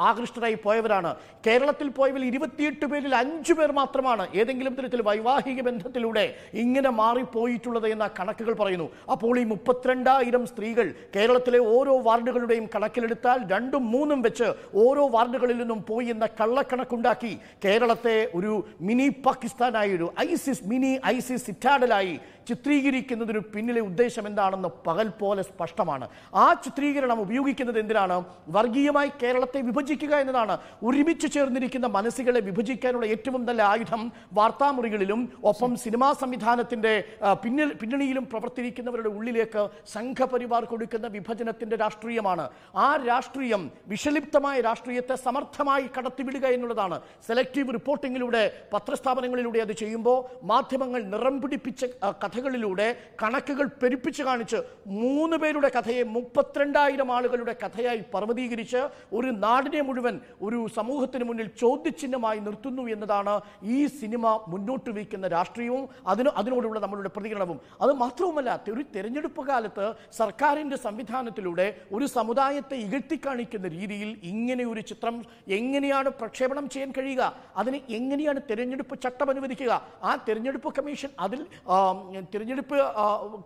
ആകൃഷ്ടരായി പോയവരാണ്. കേരളത്തിൽ പോയവരിൽ 28 പേരിൽ 5 പേർ മാത്രമാണ് ഏതെങ്കിലും തരത്തിൽ വൈവാഹിക ബന്ധത്തിലൂടെ ഇങ്ങനെ മാറിപ്പോയിട്ടുള്ളത് എന്ന കണക്കുകൾ പറയുന്നു. അപ്പോൾ ഈ 32,000 സ്ത്രീകൾ കേരളത്തിലെ ഓരോ വാർഡുകളുടെയും കണക്കിലെടുത്താൽ 2ഉം 3ഉം വെച്ച് ഓരോ വാർഡുകളിൽ നിന്നും പോയി എന്ന കള്ളക്കണക്കുണ്ടാക്കി കേരളത്തെ ഒരു മിനി പാകിസ്ഥാനായി, ഒരു മിനി ഐസിസ് സിറ്റാഡലായി ചിത്രീകരിക്കുന്നതിന് പിന്നിലെ ഉദ്ദേശം എന്താണെന്ന് പകൽ പോലെ സ്പഷ്ടമാണ്. ആ ചിത്രീകരണം ഉപയോഗിക്കുന്നത് എന്തിനാണ്? വർഗീയമായി കേരളത്തെ വിഭജിക്കുക എന്നതാണ്. ഒരുമിച്ച് ചേർന്നിരിക്കുന്ന മനസ്സുകളെ വിഭജിക്കാനുള്ള ഏറ്റവും നല്ല ആയുധം വാർത്താമുറികളിലും ഒപ്പം സിനിമാ സംവിധാനത്തിന്റെ പിന്നണിയിലും പ്രവർത്തിക്കുന്നവരുടെ ഉള്ളിലേക്ക് സംഘപരിവാർ കൊടുക്കുന്ന വിഭജനത്തിന്റെ രാഷ്ട്രീയമാണ്. ആ രാഷ്ട്രീയം, വിഷലിപ്തമായ രാഷ്ട്രീയത്തെ സമർത്ഥമായി കടത്തിവിടുക എന്നുള്ളതാണ്. സെലക്റ്റീവ് റിപ്പോർട്ടിങ്ങിലൂടെ, പത്രസ്ഥാപനങ്ങളിലൂടെ അത് ചെയ്യുമ്പോൾ മാധ്യമങ്ങൾ നിറം പിടിപ്പിച്ച കഥകളിലൂടെ കണക്കുകൾ പെരുപ്പിച്ച് കാണിച്ച് 3 പേരുടെ കഥയെ 32,000 ആളുകളുടെ കഥയായി പർവ്വതീകരിച്ച് ഒരു നാടിനെ മുഴുവൻ ഒരു സമൂഹത്തിന് മുന്നിൽ ചോദ്യചിഹ്നമായി നിർത്തുന്നു എന്നതാണ് ഈ സിനിമ മുന്നോട്ട് വയ്ക്കുന്ന രാഷ്ട്രീയവും അതിനോടുള്ള നമ്മളുടെ പ്രതികരണവും. അത് മാത്രവുമല്ല, ഒരു തെരഞ്ഞെടുപ്പ് കാലത്ത് സർക്കാരിൻ്റെ സംവിധാനത്തിലൂടെ ഒരു സമുദായത്തെ ഇകഴ്ത്തിക്കാണിക്കുന്ന രീതിയിൽ ഇങ്ങനെ ഒരു ചിത്രം എങ്ങനെയാണ് പ്രക്ഷേപണം ചെയ്യാൻ കഴിയുക? അതിന് എങ്ങനെയാണ് തെരഞ്ഞെടുപ്പ് ചട്ടം അനുവദിക്കുക? ആ തെരഞ്ഞെടുപ്പ് കമ്മീഷൻ അതിൽ തിരഞ്ഞെടുപ്പ്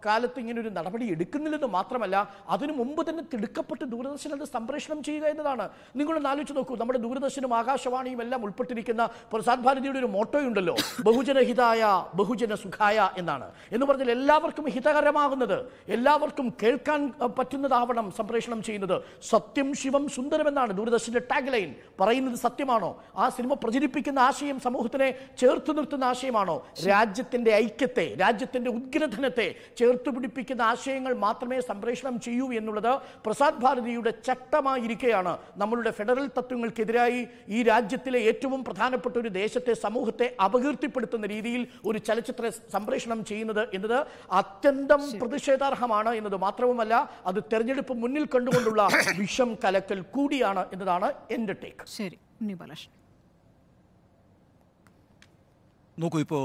കാലത്ത് ഇങ്ങനെ ഒരു നടപടി എടുക്കുന്നില്ലെന്ന് മാത്രമല്ല, അതിനു മുമ്പ് തന്നെ തിടുക്കപ്പെട്ട് ദൂരദർശൻ അത് സംപ്രേഷണം ചെയ്യുക എന്നതാണ്. നിങ്ങളൊന്ന് ആലോചിച്ച് നോക്കൂ, നമ്മുടെ ദൂരദർശനും ആകാശവാണിയും എല്ലാം ഉൾപ്പെട്ടിരിക്കുന്ന പ്രസാർ ഭാരതിയുടെ ഒരു മോട്ടോയുണ്ടല്ലോ, ബഹുജനഹിതായ ബഹുജന സുഖായ എന്നാണ്. എന്ന് പറഞ്ഞാൽ എല്ലാവർക്കും ഹിതകരമാകുന്നത്, എല്ലാവർക്കും കേൾക്കാൻ പറ്റുന്നതാവണം സംപ്രേഷണം ചെയ്യുന്നത്. സത്യം ശിവം സുന്ദരം എന്നാണ് ദൂരദർശന്റെ ടാഗ് ലൈൻ. പറയുന്നത് സത്യമാണോ? ആ സിനിമ പ്രചരിപ്പിക്കുന്ന ആശയം സമൂഹത്തിനെ ചേർത്ത് നിർത്തുന്ന ആശയമാണോ? രാജ്യത്തിന്റെ ഐക്യത്തെ, രാജ്യത്തിന്റെ ഉദ്ഗ്രഥനത്തെ ചേർത്ത് പിടിപ്പിക്കുന്ന ആശയങ്ങൾ മാത്രമേ സംപ്രേഷണം ചെയ്യൂ എന്നുള്ളത് പ്രസാർ ഭാരതിയുടെ ചട്ടമായിരിക്കെയാണ് നമ്മളുടെ ഫെഡറൽ തത്വങ്ങൾക്കെതിരായി ഈ രാജ്യത്തിലെ ഏറ്റവും പ്രധാനപ്പെട്ട ഒരു ദേശത്തെ, സമൂഹത്തെ അപകീർത്തിപ്പെടുത്തുന്ന രീതിയിൽ ഒരു ചലച്ചിത്ര സംപ്രേഷണം ചെയ്യുന്നത് എന്നത് അത്യന്തം പ്രതിഷേധാർഹമാണ് എന്നത് മാത്രവുമല്ല, അത് തെരഞ്ഞെടുപ്പ് മുന്നിൽ കണ്ടുകൊണ്ടുള്ള വിഷം കലക്കൽ കൂടിയാണ് എന്നതാണ് എൻ്റെ ടേക്ക്. ശരി, ബാലകൃഷ്ണൻ. നോക്കൂ, ഇപ്പോൾ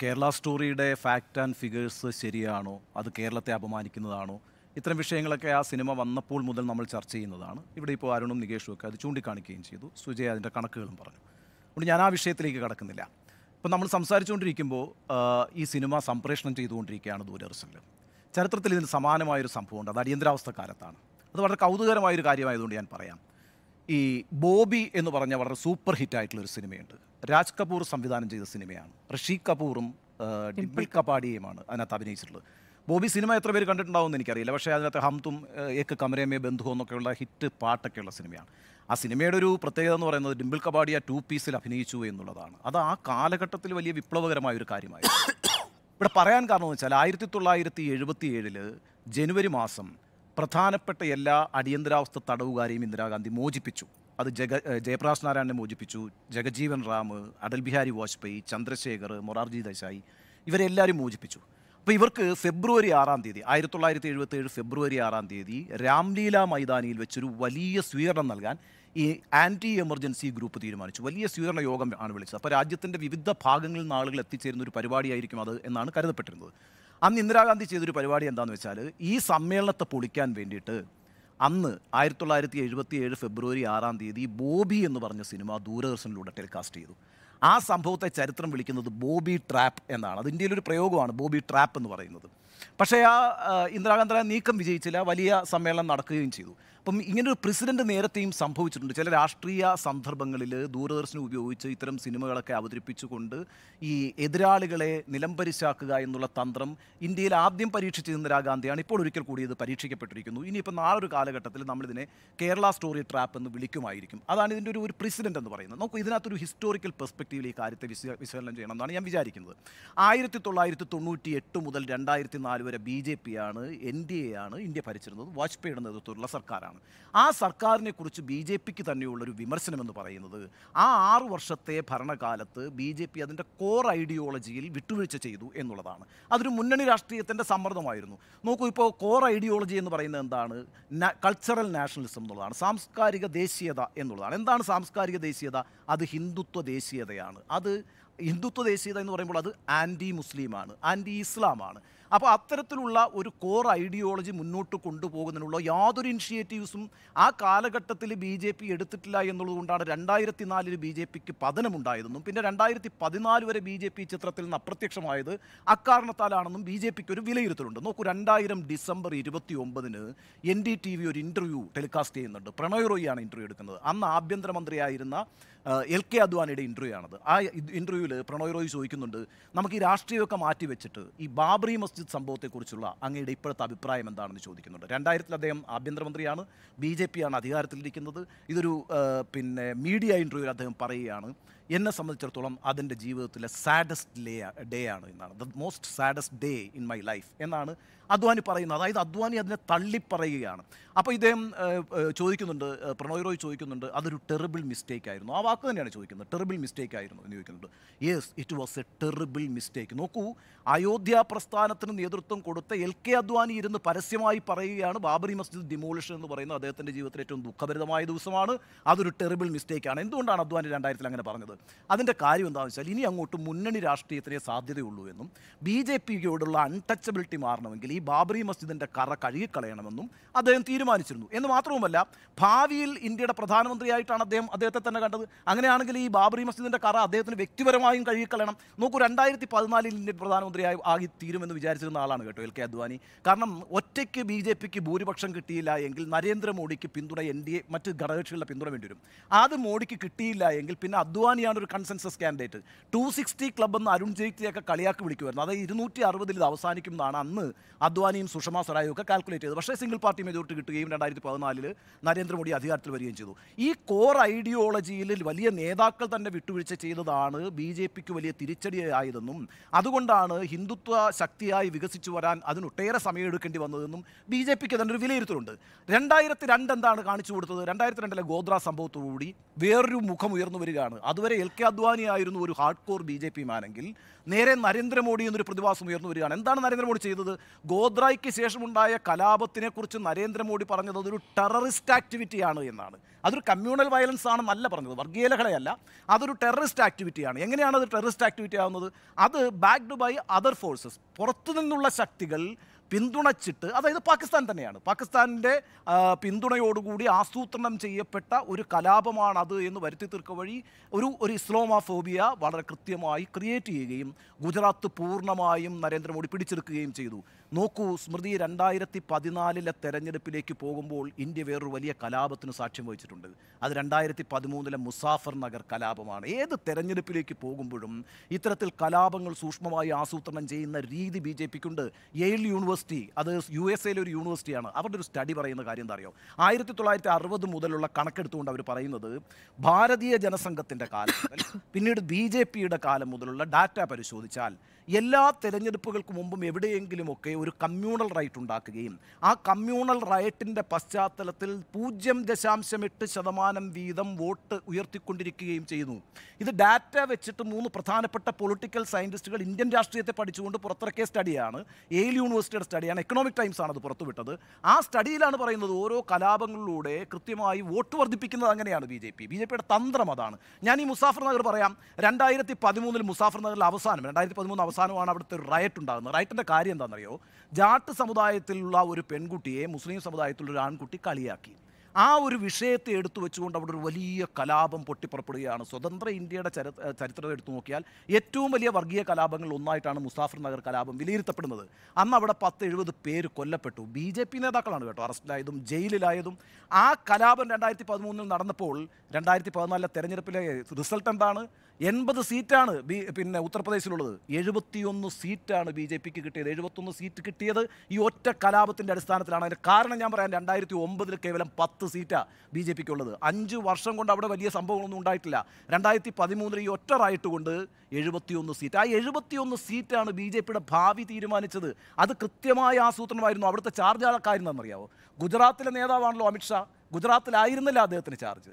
കേരള സ്റ്റോറിയുടെ ഫാക്റ്റ് ആൻഡ് ഫിഗേഴ്സ് ശരിയാണോ, അത് കേരളത്തെ അപമാനിക്കുന്നതാണോ, ഇത്തരം വിഷയങ്ങളൊക്കെ ആ സിനിമ വന്നപ്പോൾ മുതൽ നമ്മൾ ചർച്ച ചെയ്യുന്നതാണ്. ഇവിടെ ഇപ്പോൾ അരുണും നികേഷും ഒക്കെ അത് ചൂണ്ടിക്കാണിക്കുകയും ചെയ്തു. സുജയ് അതിൻ്റെ കണക്കുകളും പറഞ്ഞു. അതുകൊണ്ട് ഞാൻ ആ വിഷയത്തിലേക്ക് കടക്കുന്നില്ല. ഇപ്പം നമ്മൾ സംസാരിച്ചുകൊണ്ടിരിക്കുമ്പോൾ ഈ സിനിമ സംപ്രേഷണം ചെയ്തുകൊണ്ടിരിക്കുകയാണ് ദൂരദർശനിൽ. ചരിത്രത്തിൽ ഇതിന് സമാനമായൊരു സംഭവമുണ്ട്. അത് അടിയന്തരാവസ്ഥ കാലത്താണ്. അത് വളരെ കൗതുകരമായൊരു കാര്യമായതുകൊണ്ട് ഞാൻ പറയാം. ഈ ബോബി എന്ന് പറഞ്ഞ വളരെ സൂപ്പർ ഹിറ്റായിട്ടുള്ളൊരു സിനിമയുണ്ട്. രാജ് കപൂർ സംവിധാനം ചെയ്ത സിനിമയാണ്. ഋഷി കപൂറും ഡിംപിൾ കപാഡിയുമാണ് അതിനകത്ത് അഭിനയിച്ചിട്ടുള്ളത്. ബോബി സിനിമ എത്ര പേര് കണ്ടിട്ടുണ്ടാവുമെന്ന് എനിക്കറിയില്ല. പക്ഷേ അതിനകത്ത് ഹം തും ഏക്ക് കമരമേ ബന്ധു എന്നൊക്കെയുള്ള ഹിറ്റ് പാട്ടൊക്കെയുള്ള സിനിമയാണ്. ആ സിനിമയുടെ ഒരു പ്രത്യേകത എന്ന് പറയുന്നത് ഡിംപിൾ കപാഡിയ 2 പീസിൽ അഭിനയിച്ചു എന്നുള്ളതാണ്. അത് ആ കാലഘട്ടത്തിൽ വലിയ വിപ്ലവകരമായൊരു കാര്യമായിരുന്നു. ഇവിടെ പറയാൻ കാരണമെന്ന് വെച്ചാൽ 1977 ജനുവരി മാസം പ്രധാനപ്പെട്ട എല്ലാ അടിയന്തരാവസ്ഥ തടവുകാരെയും ഇന്ദിരാഗാന്ധി മോചിപ്പിച്ചു. അത് ജയപ്രകാശ് നാരായണനെ മോചിപ്പിച്ചു, ജഗജീവൻ റാം, അടൽ ബിഹാരി വാജ്പേയി, ചന്ദ്രശേഖർ, മൊറാർജി ദേശായി, ഇവരെല്ലാവരും മോചിപ്പിച്ചു. അപ്പോൾ ഇവർക്ക് ഫെബ്രുവരി 6-ാം തീയതി 1977 ഫെബ്രുവരി 6-ാം തീയതി രാംലീല മൈതാനിയിൽ വെച്ചൊരു വലിയ സ്വീകരണം നൽകാൻ ഈ ആൻറ്റി എമർജൻസി ഗ്രൂപ്പ് തീരുമാനിച്ചു. വലിയ സ്വീകരണ യോഗം ആണ് വിളിച്ചത്. അപ്പോൾ രാജ്യത്തിൻ്റെ വിവിധ ഭാഗങ്ങളിൽ നിന്ന് ആളുകൾ എത്തിച്ചേരുന്ന ഒരു പരിപാടിയായിരിക്കും അത് എന്നാണ് കരുതപ്പെട്ടിരുന്നത്. അന്ന് ഇന്ദിരാഗാന്ധി ചെയ്തൊരു പരിപാടി എന്താണെന്ന് വെച്ചാൽ, ഈ സമ്മേളനത്തെ പൊളിക്കാൻ വേണ്ടിയിട്ട് അന്ന് 1977 ഫെബ്രുവരി 6-ാം തീയതി ബോബി എന്ന് പറഞ്ഞ സിനിമ ദൂരദർശനിലൂടെ ടെലികാസ്റ്റ് ചെയ്തു. ആ സംഭവത്തെ ചരിത്രം വിളിക്കുന്നത് ബോബി ട്രാപ്പ് എന്നാണ്. അത് ഇന്ത്യയിലൊരു പ്രയോഗമാണ് ബോബി ട്രാപ്പ് എന്ന് പറയുന്നത്. പക്ഷേ ആ ഇന്ദിരാഗാന്ധി നീക്കം വിജയിച്ചില്ല, വലിയ സമ്മേളനം നടക്കുകയും ചെയ്തു. അപ്പം ഇങ്ങനൊരു പ്രസിഡന്റ് നേരത്തെയും സംഭവിച്ചിട്ടുണ്ട്. ചില രാഷ്ട്രീയ സന്ദർഭങ്ങളിൽ ദൂരദർശനം ഉപയോഗിച്ച് ഇത്തരം സിനിമകളൊക്കെ അവതരിപ്പിച്ചുകൊണ്ട് ഈ എതിരാളികളെ നിലംപരിശാക്കുക എന്നുള്ള തന്ത്രം ഇന്ത്യയിൽ ആദ്യം പരീക്ഷിച്ച ഇന്ദിരാഗാന്ധിയാണ്. ഇപ്പോൾ ഒരിക്കൽ കൂടി ഇത് പരീക്ഷിക്കപ്പെട്ടിരിക്കുന്നു. ഇനിയിപ്പോൾ നാളൊരു കാലഘട്ടത്തിൽ നമ്മളിതിനെ കേരള സ്റ്റോറി ട്രാപ്പ് എന്ന് വിളിക്കുമായിരിക്കും. അതാണ് ഇതിൻ്റെ ഒരു പ്രസിഡന്റ് എന്ന് പറയുന്നത്. നമുക്ക് ഇതിനകത്തൊരു ഹിസ്റ്റോറിക്കൽ പെർസ്പെക്റ്റീവിൽ ഈ കാര്യത്തെ വിശകലനം ചെയ്യണം എന്നാണ് ഞാൻ വിചാരിക്കുന്നത്. 1998 മുതൽ 2004 വരെ BJP ആണ്, NDA ആണ് ഇന്ത്യ ഭരിച്ചിരുന്നത്. വാജ്പേയിയുടെ നേതൃത്വത്തിലുള്ള സർക്കാരാണ്. ആ സർക്കാരിനെ കുറിച്ച് BJPക്ക് തന്നെയുള്ളൊരു വിമർശനം എന്ന് പറയുന്നത്, ആ 6 വർഷത്തെ ഭരണകാലത്ത് BJP അതിൻ്റെ കോർ ഐഡിയോളജിയിൽ വിട്ടുവീഴ്ച ചെയ്തു എന്നുള്ളതാണ്. അതൊരു മുന്നണി രാഷ്ട്രീയത്തിൻ്റെ സമ്മർദ്ദമായിരുന്നു. നോക്കൂ, ഇപ്പോൾ കോർ ഐഡിയോളജി എന്ന് പറയുന്നത് എന്താണ്? കൾച്ചറൽ നാഷണലിസം എന്നുള്ളതാണ്, സാംസ്കാരിക ദേശീയത എന്നുള്ളതാണ്. എന്താണ് സാംസ്കാരിക ദേശീയത? അത് ഹിന്ദുത്വ ദേശീയതയാണ്. അത് ഹിന്ദുത്വ ദേശീയത എന്ന് പറയുമ്പോൾ അത് ആൻറ്റി മുസ്ലിമാണ്, ആൻറ്റി ഇസ്ലാമാണ്. അപ്പോൾ അത്തരത്തിലുള്ള ഒരു കോർ ഐഡിയോളജി മുന്നോട്ട് കൊണ്ടുപോകുന്നതിനുള്ള യാതൊരു ഇനിഷ്യേറ്റീവ്സും ആ കാലഘട്ടത്തിൽ BJP എടുത്തിട്ടില്ല എന്നുള്ളതുകൊണ്ടാണ് 2004 BJPക്ക് പതനമുണ്ടായതെന്നും പിന്നെ 2014 വരെ BJP ചിത്രത്തിൽ നിന്ന് അപ്രത്യക്ഷമായത് അക്കാരണത്താലാണെന്നും BJPക്ക് ഒരു വിലയിരുത്തലുണ്ട്. നോക്കൂ, 2000 ഡിസംബർ 29 NDTV ഒരു ഇൻ്റർവ്യൂ ടെലികാസ്റ്റ് ചെയ്യുന്നുണ്ട്. പ്രണോയ് റോയിയാണ് ഇൻ്റർവ്യൂ എടുക്കുന്നത്. അന്ന് ആഭ്യന്തരമന്ത്രിയായിരുന്ന LK അദ്വാനിയുടെ ഇൻ്റർവ്യൂ ആണത്. ആ ഇൻ്റർവ്യൂവിൽ പ്രണോയ് റോയ് ചോദിക്കുന്നുണ്ട്, നമുക്ക് ഈ രാഷ്ട്രീയമൊക്കെ മാറ്റി വെച്ചിട്ട് ഈ ബാബറി മസ്ജിദ് സംഭവത്തെക്കുറിച്ചുള്ള അങ്ങയുടെ ഇപ്പോഴത്തെ അഭിപ്രായം എന്താണെന്ന് ചോദിക്കുന്നുണ്ട്. 2000 അദ്ദേഹം ആഭ്യന്തരമന്ത്രിയാണ്, BJP ആണ് അധികാരത്തിലിരിക്കുന്നത്. ഇതൊരു മീഡിയ ഇൻ്റർവ്യൂവിൽ അദ്ദേഹം പറയുകയാണ്, എന്നെ സംബന്ധിച്ചിടത്തോളം അതെൻ്റെ ജീവിതത്തിലെ സാഡസ്റ്റ് ഡേ ആണ് എന്നാണ്, the most saddest day in my life എന്നാണ് അദ്വാനി പറയുന്നത്. അതായത് അദ്വാനി അതിനെ തള്ളിപ്പറയുകയാണ്. അപ്പോൾ ഇദ്ദേഹം ചോദിക്കുന്നുണ്ട്, പ്രണോയ് റോയ് ചോദിക്കുന്നുണ്ട്, അതൊരു ടെറിബിൾ മിസ്റ്റേക്ക് ആയിരുന്നു. ആ വാക്ക് തന്നെയാണ് ചോദിക്കുന്നത്, ടെറിബിൾ മിസ്റ്റേക്ക് ആയിരുന്നു എന്ന് ചോദിക്കുന്നുണ്ട്. Yes, it was A terrible mistake. നോക്കൂ, അയോധ്യ പ്രസ്ഥാനത്തിന് നേതൃത്വം കൊടുത്ത LK അദ്വാനി ഇരുന്ന് പരസ്യമായി പറയുകയാണ് ബാബറി മസ്ജിദ് ഡിമോളിഷൻ എന്ന് പറയുന്നത് അദ്ദേഹത്തിൻ്റെ ജീവിതത്തിലെ ഏറ്റവും ദുഃഖഭരിതമായ ദിവസമാണ്, അതൊരു ടെറിബിൾ മിസ്റ്റേക്കാണ്. എന്തുകൊണ്ടാണ് അദ്വാനി 2000 അങ്ങനെ പറഞ്ഞത്? അതിൻ്റെ കാര്യം എന്താണെന്ന് വെച്ചാൽ ഇനി അങ്ങോട്ട് മുന്നണി രാഷ്ട്രീയത്തിനേ സാധ്യതയുള്ളൂ എന്നും BJPയോടുള്ള അൺടച്ചബിലിറ്റി മാറണമെങ്കിൽ ഈ ബാബറി മസ്ജിദിൻ്റെ കറ കഴുകിക്കളയണമെന്നും അദ്ദേഹം തീരുമാനിച്ചിരുന്നു. എന്ന് മാത്രവുമല്ല, ഭാവിയിൽ ഇന്ത്യയുടെ പ്രധാനമന്ത്രിയായിട്ടാണ് അദ്ദേഹത്തെ തന്നെ കണ്ടത്. അങ്ങനെയാണെങ്കിൽ ഈ ബാബറി മസ്ജിദിൻ്റെ കറ അദ്ദേഹത്തിന് വ്യക്തിപരമായും കഴുകിക്കളയണം. നോക്കൂ, 2014 ഇന്ത്യൻ പ്രധാനമന്ത്രിയായി ആയി തീരുമെന്ന് വിചാരിച്ചിരുന്ന ആളാണ് കേട്ടോ LK അദ്വാനി. കാരണം ഒറ്റയ്ക്ക് BJPക്ക് ഭൂരിപക്ഷം കിട്ടിയില്ല എങ്കിൽ നരേന്ദ്രമോദിക്ക് പിന്തുണ NDA മറ്റ് ഘടകകക്ഷികളുടെ പിന്തുണ വേണ്ടി വരും. അത് മോഡിക്ക് കിട്ടിയില്ല എങ്കിൽ പിന്നെ അദ്വാനിയാണ് ഒരു കൺസെൻസസ് കാൻഡിഡേറ്റ്. 260 ക്ലബ് എന്ന് അരുൺ ജെയ്റ്റ്ലിയൊക്കെ കളിയാക്കി വിളിക്കുമായിരുന്നു. അതായത് 260 ഇത് അവസാനിക്കും എന്നാണ് അന്ന് അദ്വാനിയും സുഷമ സ്വരാജും ഒക്കെ കാൽക്കുലേറ്റ് ചെയ്തത്. പക്ഷേ സിംഗിൾ പാർട്ടി മെജോറിറ്റി കിട്ടുകയും 2014 നരേന്ദ്രമോദി അധികാരത്തിൽ വരികയും ചെയ്തു. ഈ കോർ ഐഡിയോളജിയിൽ വലിയ നേതാക്കൾ തന്നെ വിട്ടുവീഴ്ച ചെയ്തതാണ് BJPക്ക് വലിയ തിരിച്ചടിയായതെന്നും അതുകൊണ്ടാണ് ഹിന്ദുത്വ ശക്തിയായി വികസിച്ചു വരാൻ അതിനൊട്ടേറെ സമയമെടുക്കേണ്ടി വന്നതെന്നും BJPക്ക് തന്നെ ഒരു വിലയിരുത്തലുണ്ട്. 2002 എന്താണ് കാണിച്ചു കൊടുത്തത്? 2002 ഗോദ്ര സംഭവത്തോടുകൂടി വേറൊരു മുഖം ഉയർന്നു വരികയാണ്. അതുവരെ LK അദ്വാനി ആയിരുന്നു ഒരു ഹാർഡ് കോർ BJP മാനെങ്കിൽ നേരെ നരേന്ദ്രമോദി എന്നൊരു പ്രതിഭാസം ഉയർന്നു വരികയാണ്. എന്താണ് നരേന്ദ്രമോദി ചെയ്തത്? ഗോദ്രയ്ക്ക് ശേഷമുണ്ടായ കലാപത്തിനെക്കുറിച്ച് നരേന്ദ്രമോദി പറഞ്ഞത് അതൊരു ടെററിസ്റ്റ് ആക്ടിവിറ്റിയാണ് എന്നാണ്. അതൊരു കമ്മ്യൂണൽ വയലൻസ് ആണെന്നല്ല പറഞ്ഞത്, വർഗീയലഹളയല്ല, അതൊരു ടെററിസ്റ്റ് ആക്ടിവിറ്റിയാണ്. എങ്ങനെയാണ് അത് ടെററിസ്റ്റ് ആക്ടിവിറ്റി ആവുന്നത്? അത് ബാക്ക്ഡ് ബൈ അതർ ഫോഴ്സസ്, പുറത്തുനിന്നുള്ള ശക്തികൾ പിന്തുണച്ചിട്ട്, അതായത് പാകിസ്ഥാൻ തന്നെയാണ്, പാകിസ്ഥാനിൻ്റെ പിന്തുണയോടുകൂടി ആസൂത്രണം ചെയ്യപ്പെട്ട ഒരു കലാപമാണത് എന്ന് വരുത്തി തീർക്കുക വഴി ഒരു ഇസ്ലാമോഫോബിയ വളരെ കൃത്യമായി ക്രിയേറ്റ് ചെയ്യുകയും ഗുജറാത്ത് പൂർണ്ണമായും നരേന്ദ്രമോദി പിടിച്ചെടുക്കുകയും ചെയ്തു. നോക്കൂ സ്മൃതി, 2014 തെരഞ്ഞെടുപ്പിലേക്ക് പോകുമ്പോൾ ഇന്ത്യ വേറൊരു വലിയ കലാപത്തിന് സാക്ഷ്യം വഹിച്ചിട്ടുണ്ട്. അത് 2013 മുസാഫർ നഗർ കലാപമാണ്. ഏത് തെരഞ്ഞെടുപ്പിലേക്ക് പോകുമ്പോഴും ഇത്തരത്തിൽ കലാപങ്ങൾ സൂക്ഷ്മമായി ആസൂത്രണം ചെയ്യുന്ന രീതി BJPക്കുണ്ട്. യെയിൽ യൂണിവേഴ്സിറ്റി, അത് USA ഒരു യൂണിവേഴ്സിറ്റിയാണ്, അവരുടെ ഒരു സ്റ്റഡി പറയുന്ന കാര്യം എന്താ അറിയോ? 1960 മുതലുള്ള കണക്കെടുത്തുകൊണ്ട് അവർ പറയുന്നത് ഭാരതീയ ജനസംഘത്തിൻ്റെ കാലം മുതൽ പിന്നീട് BJPയുടെ കാലം മുതലുള്ള ഡാറ്റ പരിശോധിച്ചാൽ എല്ലാ തെരഞ്ഞെടുപ്പുകൾക്ക് മുമ്പും എവിടെയെങ്കിലുമൊക്കെ ഒരു കമ്മ്യൂണൽ റൈറ്റ് ഉണ്ടാക്കുകയും ആ കമ്മ്യൂണൽ റൈറ്റിൻ്റെ പശ്ചാത്തലത്തിൽ 0.8% വീതം വോട്ട് ഉയർത്തിക്കൊണ്ടിരിക്കുകയും ചെയ്യുന്നു. ഇത് ഡാറ്റ വെച്ചിട്ട് 3 പ്രധാനപ്പെട്ട പൊളിറ്റിക്കൽ സയൻറ്റിസ്റ്റുകൾ ഇന്ത്യൻ രാഷ്ട്രീയത്തെ പഠിച്ചുകൊണ്ട് പുറത്തിറക്കിയ സ്റ്റഡിയാണ്. യെയിൽ യൂണിവേഴ്സിറ്റിയുടെ സ്റ്റഡിയാണ്, എക്കണോമിക് ടൈംസ് ആണ് അത് പുറത്തുവിട്ടത്. ആ സ്റ്റഡിയിലാണ് പറയുന്നത് ഓരോ കലാപങ്ങളിലൂടെ കൃത്യമായി വോട്ട് വർദ്ധിപ്പിക്കുന്നത് അങ്ങനെയാണ് BJPയുടെ തന്ത്രം അതാണ്. ഞാൻ ഈ മുസാഫർ നഗർ പറയാം. 2013 മുസാഫർ നഗറിൽ അവസാനം 2013 അവസാനമാണ് അവിടുത്തെ ഒരു റയറ്റ് ഉണ്ടാകുന്നത്. റയറ്റിൻ്റെ കാര്യം എന്താണെന്നറിയോ? ജാട്ട് സമുദായത്തിലുള്ള ഒരു പെൺകുട്ടിയെ മുസ്ലിം സമുദായത്തിലുള്ള ഒരു ആൺകുട്ടി കളിയാക്കി. ആ ഒരു വിഷയത്തെ എടുത്തു വെച്ചുകൊണ്ട് അവിടെ ഒരു വലിയ കലാപം പൊട്ടിപ്പുറപ്പെടുകയാണ്. സ്വതന്ത്ര ഇന്ത്യയുടെ ചരിത്രം എടുത്തു നോക്കിയാൽ ഏറ്റവും വലിയ വർഗീയ കലാപങ്ങളിൽ ഒന്നായിട്ടാണ് മുസാഫർ നഗർ കലാപം വിലയിരുത്തപ്പെടുന്നത്. അന്ന് അവിടെ 10-70 പേര് കൊല്ലപ്പെട്ടു. BJP നേതാക്കളാണ് കേട്ടോ അറസ്റ്റിലായതും ജയിലിലായതും. ആ കലാപം 2013 നടന്നപ്പോൾ 2014 തെരഞ്ഞെടുപ്പിലെ റിസൾട്ട് എന്താണ്? 80 സീറ്റാണ് ഉത്തർപ്രദേശിലുള്ളത്. 71 സീറ്റാണ് BJPക്ക് കിട്ടിയത്. 71 സീറ്റ് കിട്ടിയത് ഈ ഒറ്റ കലാപത്തിൻ്റെ അടിസ്ഥാനത്തിലാണ്. അതിൻ്റെ കാരണം ഞാൻ പറയാം, 2009 കേവലം 10 സീറ്റാണ് BJPക്ക് ഉള്ളത്. 5 വർഷം കൊണ്ട് അവിടെ വലിയ സംഭവങ്ങളൊന്നും ഉണ്ടായിട്ടില്ല. 2013 ഈ ഒറ്റ റൈറ്റ് കൊണ്ട് 71 സീറ്റ്. ആ 71 സീറ്റാണ് BJPയുടെ ഭാവി തീരുമാനിച്ചത്. അത് കൃത്യമായ ആസൂത്രണമായിരുന്നു. അവിടുത്തെ ചാർജ് ആൾക്കാരെന്നറിയാവോ? ഗുജറാത്തിലെ നേതാവാണല്ലോ അമിത്ഷാ. ഗുജറാത്തിലായിരുന്നില്ല അദ്ദേഹത്തിന് ചാർജ്,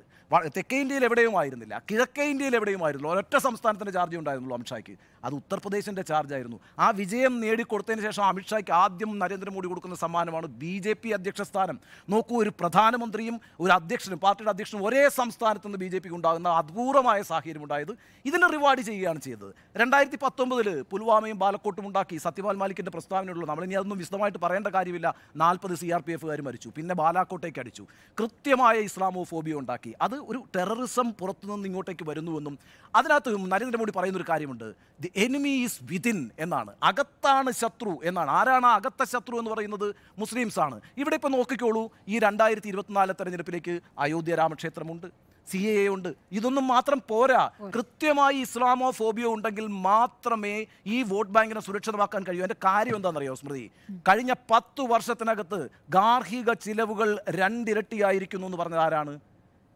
തെക്കേ ഇന്ത്യയിൽ എവിടെയും ആയിരുന്നില്ല, കിഴക്കേ ഇന്ത്യയിൽ എവിടെയും ആയിരുന്നില്ല, ഒരൊറ്റ സംസ്ഥാനത്തിൻ്റെ ചാർജ് ഉണ്ടായിരുന്നുള്ളൂ അമിത്ഷായ്ക്ക്. അത് ഉത്തർപ്രദേശിൻ്റെ ചാർജായിരുന്നു. ആ വിജയം നേടിക്കൊടുത്തതിന് ശേഷം അമിത്ഷായ്ക്ക് ആദ്യം നരേന്ദ്രമോദി കൊടുക്കുന്ന സമ്മാനമാണ് BJP അധ്യക്ഷ സ്ഥാനം. നോക്കൂ, ഒരു പ്രധാനമന്ത്രിയും ഒരു അധ്യക്ഷനും പാർട്ടിയുടെ അധ്യക്ഷനും ഒരേ സംസ്ഥാനത്ത് നിന്ന് BJPക്ക് ഉണ്ടാകുന്ന അപൂർവമായ സാഹചര്യം ഉണ്ടായത് ഇതിനെ റിവാർഡ് ചെയ്യുകയാണ് ചെയ്തത്. 2019 പുൽവാമയും ബാലക്കോട്ടും ഉണ്ടാക്കി സത്യപാൽ മാലിക്കിൻ്റെ പ്രസ്താവനയുള്ളൂ. നമ്മളിനി അതൊന്നും വിശദമായിട്ട് പറയേണ്ട കാര്യമില്ല. 40 CRPFകാർ മരിച്ചു, പിന്നെ ബാലാക്കോട്ടേക്ക് അടിച്ചു, കൃത്യമായ ഇസ്ലാമോഫോബിയ ഉണ്ടാക്കി. അത് ഒരു ടെററിസം പുറത്തുനിന്ന് ഇങ്ങോട്ടേക്ക് വരുന്നുവെന്നും അതിനകത്ത് നരേന്ദ്രമോദി പറയുന്നൊരു കാര്യമുണ്ട്, ദി എനിമി ഈസ് വിതിൻ എന്നാണ്, അകത്താണ് ശത്രു എന്നാണ്. ആരാണ് അകത്ത ശത്രു എന്ന് പറയുന്നത്? മുസ്ലിംസ് ആണ്. ഇവിടെ ഇപ്പോൾ നോക്കിക്കോളൂ, ഈ 2024 തെരഞ്ഞെടുപ്പിലേക്ക് അയോധ്യ രാമക്ഷേത്രമുണ്ട്, CAA ഉണ്ട്. ഇതൊന്നും മാത്രം പോരാ, കൃത്യമായി ഇസ്ലാമോഫോബിയ ഉണ്ടെങ്കിൽ മാത്രമേ ഈ വോട്ട് ബാങ്കിനെ സുരക്ഷിതമാക്കാൻ കഴിയൂ. എൻ്റെ കാര്യം എന്താണെന്നറിയോ സ്മൃതി? കഴിഞ്ഞ 10 വർഷത്തിനകത്ത് ഗാർഹിക ചിലവുകൾ 2 ഇരട്ടിയായിരിക്കുന്നു എന്ന് പറഞ്ഞത് ആരാണ്?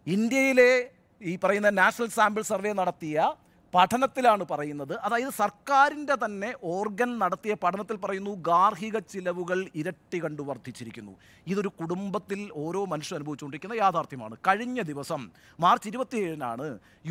ഇന്ത്യയിലെ ഈ പറയുന്ന നാഷണൽ സാമ്പിൾ സർവേ നടത്തിയ പഠനത്തിലാണ് പറയുന്നത്. അതായത് സർക്കാരിൻ്റെ തന്നെ ഓർഗൻ നടത്തിയ പഠനത്തിൽ പറയുന്നു ഗാർഹിക ചിലവുകൾ ഇരട്ടി കണ്ടു വർദ്ധിച്ചിരിക്കുന്നു. ഇതൊരു കുടുംബത്തിൽ ഓരോ മനുഷ്യൻ അനുഭവിച്ചുകൊണ്ടിരിക്കുന്ന യാഥാർത്ഥ്യമാണ്. കഴിഞ്ഞ ദിവസം മാർച്ച് 27-നാണ്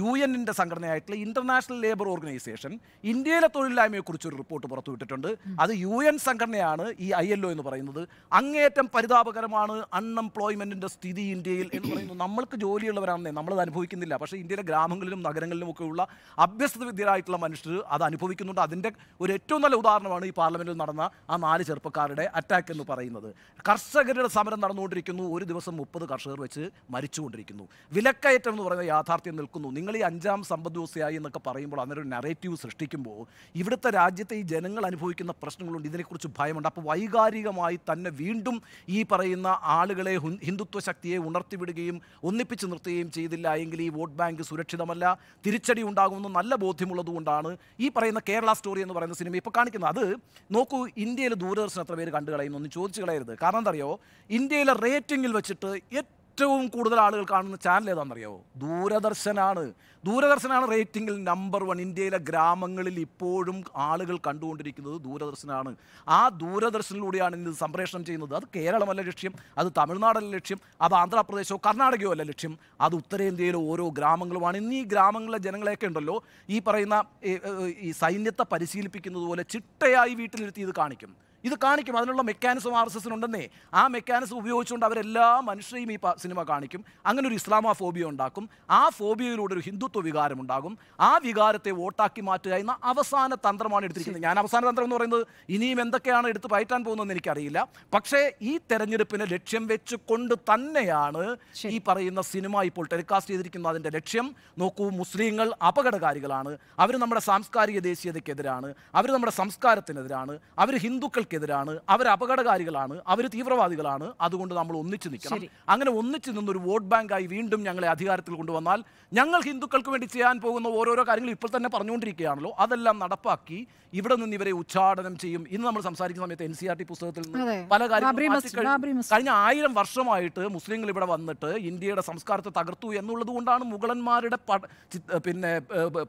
UN-ൻ്റെ സംഘടനയായിട്ടുള്ള ഇന്റർനാഷണൽ ലേബർ ഓർഗനൈസേഷൻ ഇന്ത്യയിലെ തൊഴിലില്ലായ്മയെക്കുറിച്ചൊരു റിപ്പോർട്ട് പുറത്തുവിട്ടിട്ടുണ്ട്. അത് UN സംഘടനയാണ് ഈ ILO എന്ന് പറയുന്നത്. അങ്ങേയറ്റം പരിതാപകരമാണ് അൺഎംപ്ലോയ്മെൻറ്റിൻ്റെ സ്ഥിതി ഇന്ത്യയിൽ എന്ന് പറയുന്നു. നമ്മൾക്ക് ജോലിയുള്ളവരാണെന്നേ, നമ്മളത് അനുഭവിക്കുന്നില്ല. പക്ഷേ ഇന്ത്യയിലെ ഗ്രാമങ്ങളിലും നഗരങ്ങളിലും ഒക്കെ ഉള്ള അഭ്യസ്ത വിദ്യരായിട്ടുള്ള മനുഷ്യർ അത് അനുഭവിക്കുന്നുണ്ട്. അതിൻ്റെ ഒരു ഏറ്റവും നല്ല ഉദാഹരണമാണ് ഈ പാർലമെൻറ്റിൽ നടന്ന ആ 4 ചെറുപ്പക്കാരുടെ അറ്റാക്ക് എന്ന് പറയുന്നത്. കർഷകരുടെ സമരം നടന്നുകൊണ്ടിരിക്കുന്നു, ഒരു ദിവസം 30 കർഷകർ വെച്ച് മരിച്ചുകൊണ്ടിരിക്കുന്നു. വിലക്കയറ്റം എന്ന് പറയുന്ന യാഥാർത്ഥ്യം നിൽക്കുന്നു. നിങ്ങൾ ഈ 5ാം സമ്പദ് വ്യവസ്ഥയായി എന്നൊക്കെ പറയുമ്പോൾ അന്നൊരു നറേറ്റീവ് സൃഷ്ടിക്കുമ്പോൾ ഇവിടുത്തെ രാജ്യത്തെ ഈ ജനങ്ങൾ അനുഭവിക്കുന്ന പ്രശ്നങ്ങളുണ്ട്, ഇതിനെക്കുറിച്ച് ഭയമുണ്ട്. അപ്പോൾ വൈകാരികമായി തന്നെ വീണ്ടും ഈ പറയുന്ന ആളുകളെ ഹിന്ദുത്വ ശക്തിയെ ഉണർത്തിവിടുകയും ഒന്നിപ്പിച്ച് നിർത്തുകയും ചെയ്തില്ല എങ്കിൽ ഈ വോട്ട് ബാങ്ക് സുരക്ഷിതമല്ല, തിരിച്ചടി ഉണ്ടാകുമെന്ന് നല്ല ബോധ്യമുള്ളത് കൊണ്ടാണ് ഈ പറയുന്ന കേരള സ്റ്റോറി എന്ന് പറയുന്ന സിനിമ ഇപ്പോൾ കാണിക്കുന്നത്. അത് നോക്കൂ, ഇന്ത്യയിൽ ദൂരദർശൻ എത്ര പേര് കണ്ടു കളയുന്നൊന്നും ചോദിച്ചു കളയരുത്. കാരണം എന്താ അറിയോ, ഇന്ത്യയിലെ റേറ്റിംഗിൽ വെച്ചിട്ട് ഏറ്റവും കൂടുതൽ ആളുകൾ കാണുന്ന ചാനൽ ഏതാണെന്നറിയോ? ദൂരദർശനാണ്. ദൂരദർശനാണ് റേറ്റിംഗിൽ നമ്പർ 1. ഇന്ത്യയിലെ ഗ്രാമങ്ങളിൽ ഇപ്പോഴും ആളുകൾ കണ്ടുകൊണ്ടിരിക്കുന്നത് ദൂരദർശനാണ്. ആ ദൂരദർശനിലൂടെയാണ് ഇന്ന് സംപ്രേഷണം ചെയ്യുന്നത്. അത് കേരളമല്ല ലക്ഷ്യം, അത് തമിഴ്നാടല്ല ലക്ഷ്യം, അത് ആന്ധ്രാപ്രദേശോ കർണാടകയോ അല്ല ലക്ഷ്യം, അത് ഉത്തരേന്ത്യയിലെ ഓരോ ഗ്രാമങ്ങളുമാണ്. ഇന്ന് ഈ ഗ്രാമങ്ങളിലെ ജനങ്ങളെയൊക്കെ ഉണ്ടല്ലോ ഈ പറയുന്ന ഈ സൈന്യത്തെ പരിശീലിപ്പിക്കുന്നത് പോലെ ചിട്ടയായി വീട്ടിലിരുത്തി ഇത് കാണിക്കും. അതിനുള്ള മെക്കാനിസം RSSനുണ്ടെന്നേ. ആ മെക്കാനിസം ഉപയോഗിച്ചുകൊണ്ട് അവരെല്ലാ മനുഷ്യരെയും ഈ സിനിമ കാണിക്കും. അങ്ങനെ ഒരു ഇസ്ലാമോഫോബിയ ഉണ്ടാക്കും. ആ ഫോബിയയിലൂടെ ഒരു ഹിന്ദുത്വ വികാരം ഉണ്ടാകും. ആ വികാരത്തെ വോട്ടാക്കി മാറ്റുക എന്ന അവസാന തന്ത്രമാണ് എടുത്തിരിക്കുന്നത്. ഞാൻ അവസാന തന്ത്രം എന്ന് പറയുന്നത് ഇനിയും എന്തൊക്കെയാണ് എടുത്ത് പയറ്റാൻ പോകുന്നതെന്ന് എനിക്കറിയില്ല. പക്ഷേ ഈ തെരഞ്ഞെടുപ്പിനെ ലക്ഷ്യം വെച്ചുകൊണ്ട് തന്നെയാണ് ഈ പറയുന്ന സിനിമ ഇപ്പോൾ ടെലികാസ്റ്റ് ചെയ്തിരിക്കുന്നത്. അതിൻ്റെ ലക്ഷ്യം നോക്കൂ, മുസ്ലിങ്ങൾ അപകടകാരികളാണ്, അവർ നമ്മുടെ സാംസ്കാരിക ദേശീയതയ്ക്കെതിരാണ്, അവർ നമ്മുടെ സംസ്കാരത്തിനെതിരാണ്, അവർ ഹിന്ദുക്കൾക്കെതിരാണ്, അവർ അപകടകാരികളാണ്, അവർ തീവ്രവാദികളാണ്. അതുകൊണ്ട് നമ്മൾ ഒന്നിച്ചു നിൽക്കണം. അങ്ങനെ ഒന്നിച്ചു നിന്നൊരു വോട്ട് ബാങ്കായി വീണ്ടും ഞങ്ങളെ അധികാരത്തിൽ കൊണ്ടുവന്നാൽ ഞങ്ങൾ ഹിന്ദുക്കൾക്ക് വേണ്ടി ചെയ്യാൻ പോകുന്ന ഓരോരോ കാര്യങ്ങൾ ഇപ്പോൾ തന്നെ പറഞ്ഞുകൊണ്ടിരിക്കുകയാണല്ലോ, അതെല്ലാം നടപ്പാക്കി ഇവിടെ നിന്ന് ഇവരെ ഉച്ചാടനം ചെയ്യും. ഇന്ന് നമ്മൾ സംസാരിക്കുന്ന സമയത്ത് NCERT പുസ്തകത്തിൽ നിന്ന് പല കാര്യങ്ങളും കഴിഞ്ഞ 1000 വർഷമായിട്ട് മുസ്ലിങ്ങൾ ഇവിടെ വന്നിട്ട് ഇന്ത്യയുടെ സംസ്കാരത്തെ തകർത്തു എന്നുള്ളത് കൊണ്ടാണ് മുഗളന്മാരുടെ പിന്നെ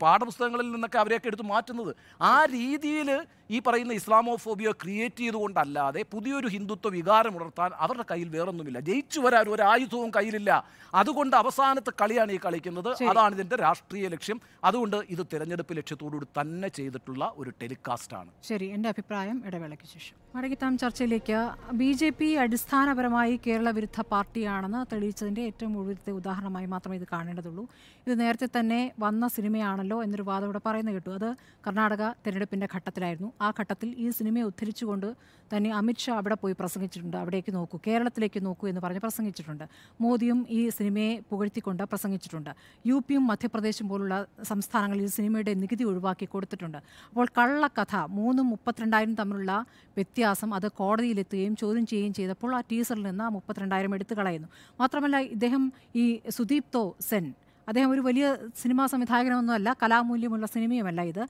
പാഠപുസ്തകങ്ങളിൽ നിന്നൊക്കെ അവരെയൊക്കെ എടുത്ത് മാറ്റുന്നത്. ആ രീതിയിൽ ഈ പറയുന്ന ഇസ്ലാമോഫോബിയ ക്രിയേറ്റ് ചെയ്തുകൊണ്ടല്ലാതെ പുതിയൊരു ഹിന്ദുത്വ വികാരം ഉണർത്താൻ അവരുടെ കയ്യിൽ വേറൊന്നുമില്ല. ജയിച്ചു വരാൻ ഒരു ആയുധവും കയ്യിലില്ല. അതുകൊണ്ട് അവസാനത്തെ കളിയാണ് ഈ കളിക്കുന്നത്. അതാണ് ഇതിന്റെ രാഷ്ട്രീയ ലക്ഷ്യം. അതുകൊണ്ട് ഇത് തെരഞ്ഞെടുപ്പ് ലക്ഷ്യത്തോടുകൂടി തന്നെ ചെയ്തിട്ടുള്ള ഒരു ടെലികാസ്റ്റ് ആണ്. ശരി, എൻ്റെ അഭിപ്രായം ഇടവേളയ്ക്ക് ശേഷം മടങ്ങിത്താം. ചർച്ചയിലേക്ക്. BJP അടിസ്ഥാനപരമായി കേരള വിരുദ്ധ പാർട്ടിയാണെന്ന് തെളിയിച്ചതിൻ്റെ ഏറ്റവും ഒടുവിലത്തെ ഉദാഹരണമായി മാത്രമേ ഇത് കാണേണ്ടതുള്ളൂ. ഇത് നേരത്തെ തന്നെ വന്ന സിനിമയാണല്ലോ എന്നൊരു വാദം ഇവിടെ പറയുന്നത് കേട്ടു. അത് കർണാടക തെരഞ്ഞെടുപ്പിൻ്റെ ഘട്ടത്തിലായിരുന്നു. ആ ഘട്ടത്തിൽ ഈ സിനിമയെ ഉദ്ധരിച്ചുകൊണ്ട് തന്നെ അമിത്ഷാ അവിടെ പോയി പ്രസംഗിച്ചിട്ടുണ്ട്. അവിടേക്ക് നോക്കൂ, കേരളത്തിലേക്ക് നോക്കൂ എന്ന് പറഞ്ഞ് പ്രസംഗിച്ചിട്ടുണ്ട്. മോദിയും ഈ സിനിമയെ പുകഴ്ത്തിക്കൊണ്ട് പ്രസംഗിച്ചിട്ടുണ്ട്. UPയും മധ്യപ്രദേശും പോലുള്ള സംസ്ഥാനങ്ങളിൽ ഈ സിനിമയുടെ നികുതി ഒഴിവാക്കി കൊടുത്തിട്ടുണ്ട്. അപ്പോൾ കള്ളക്കഥ 3ഉം 32,000 തമ്മിലുള്ള വ്യത്യാസം അത് കോടതിയിലെത്തുകയും ചോദ്യം ചെയ്യുകയും ചെയ്തപ്പോൾ ആ ടീസറിൽ നിന്ന് 32,000 എടുത്തു കളയുന്നു. മാത്രമല്ല, ഇദ്ദേഹം ഈ സുദീപ്തോ സെൻ, അദ്ദേഹം ഒരു വലിയ സിനിമാ സംവിധായകനൊന്നുമല്ല, കലാമൂല്യമുള്ള സിനിമയുമല്ല ഇത്.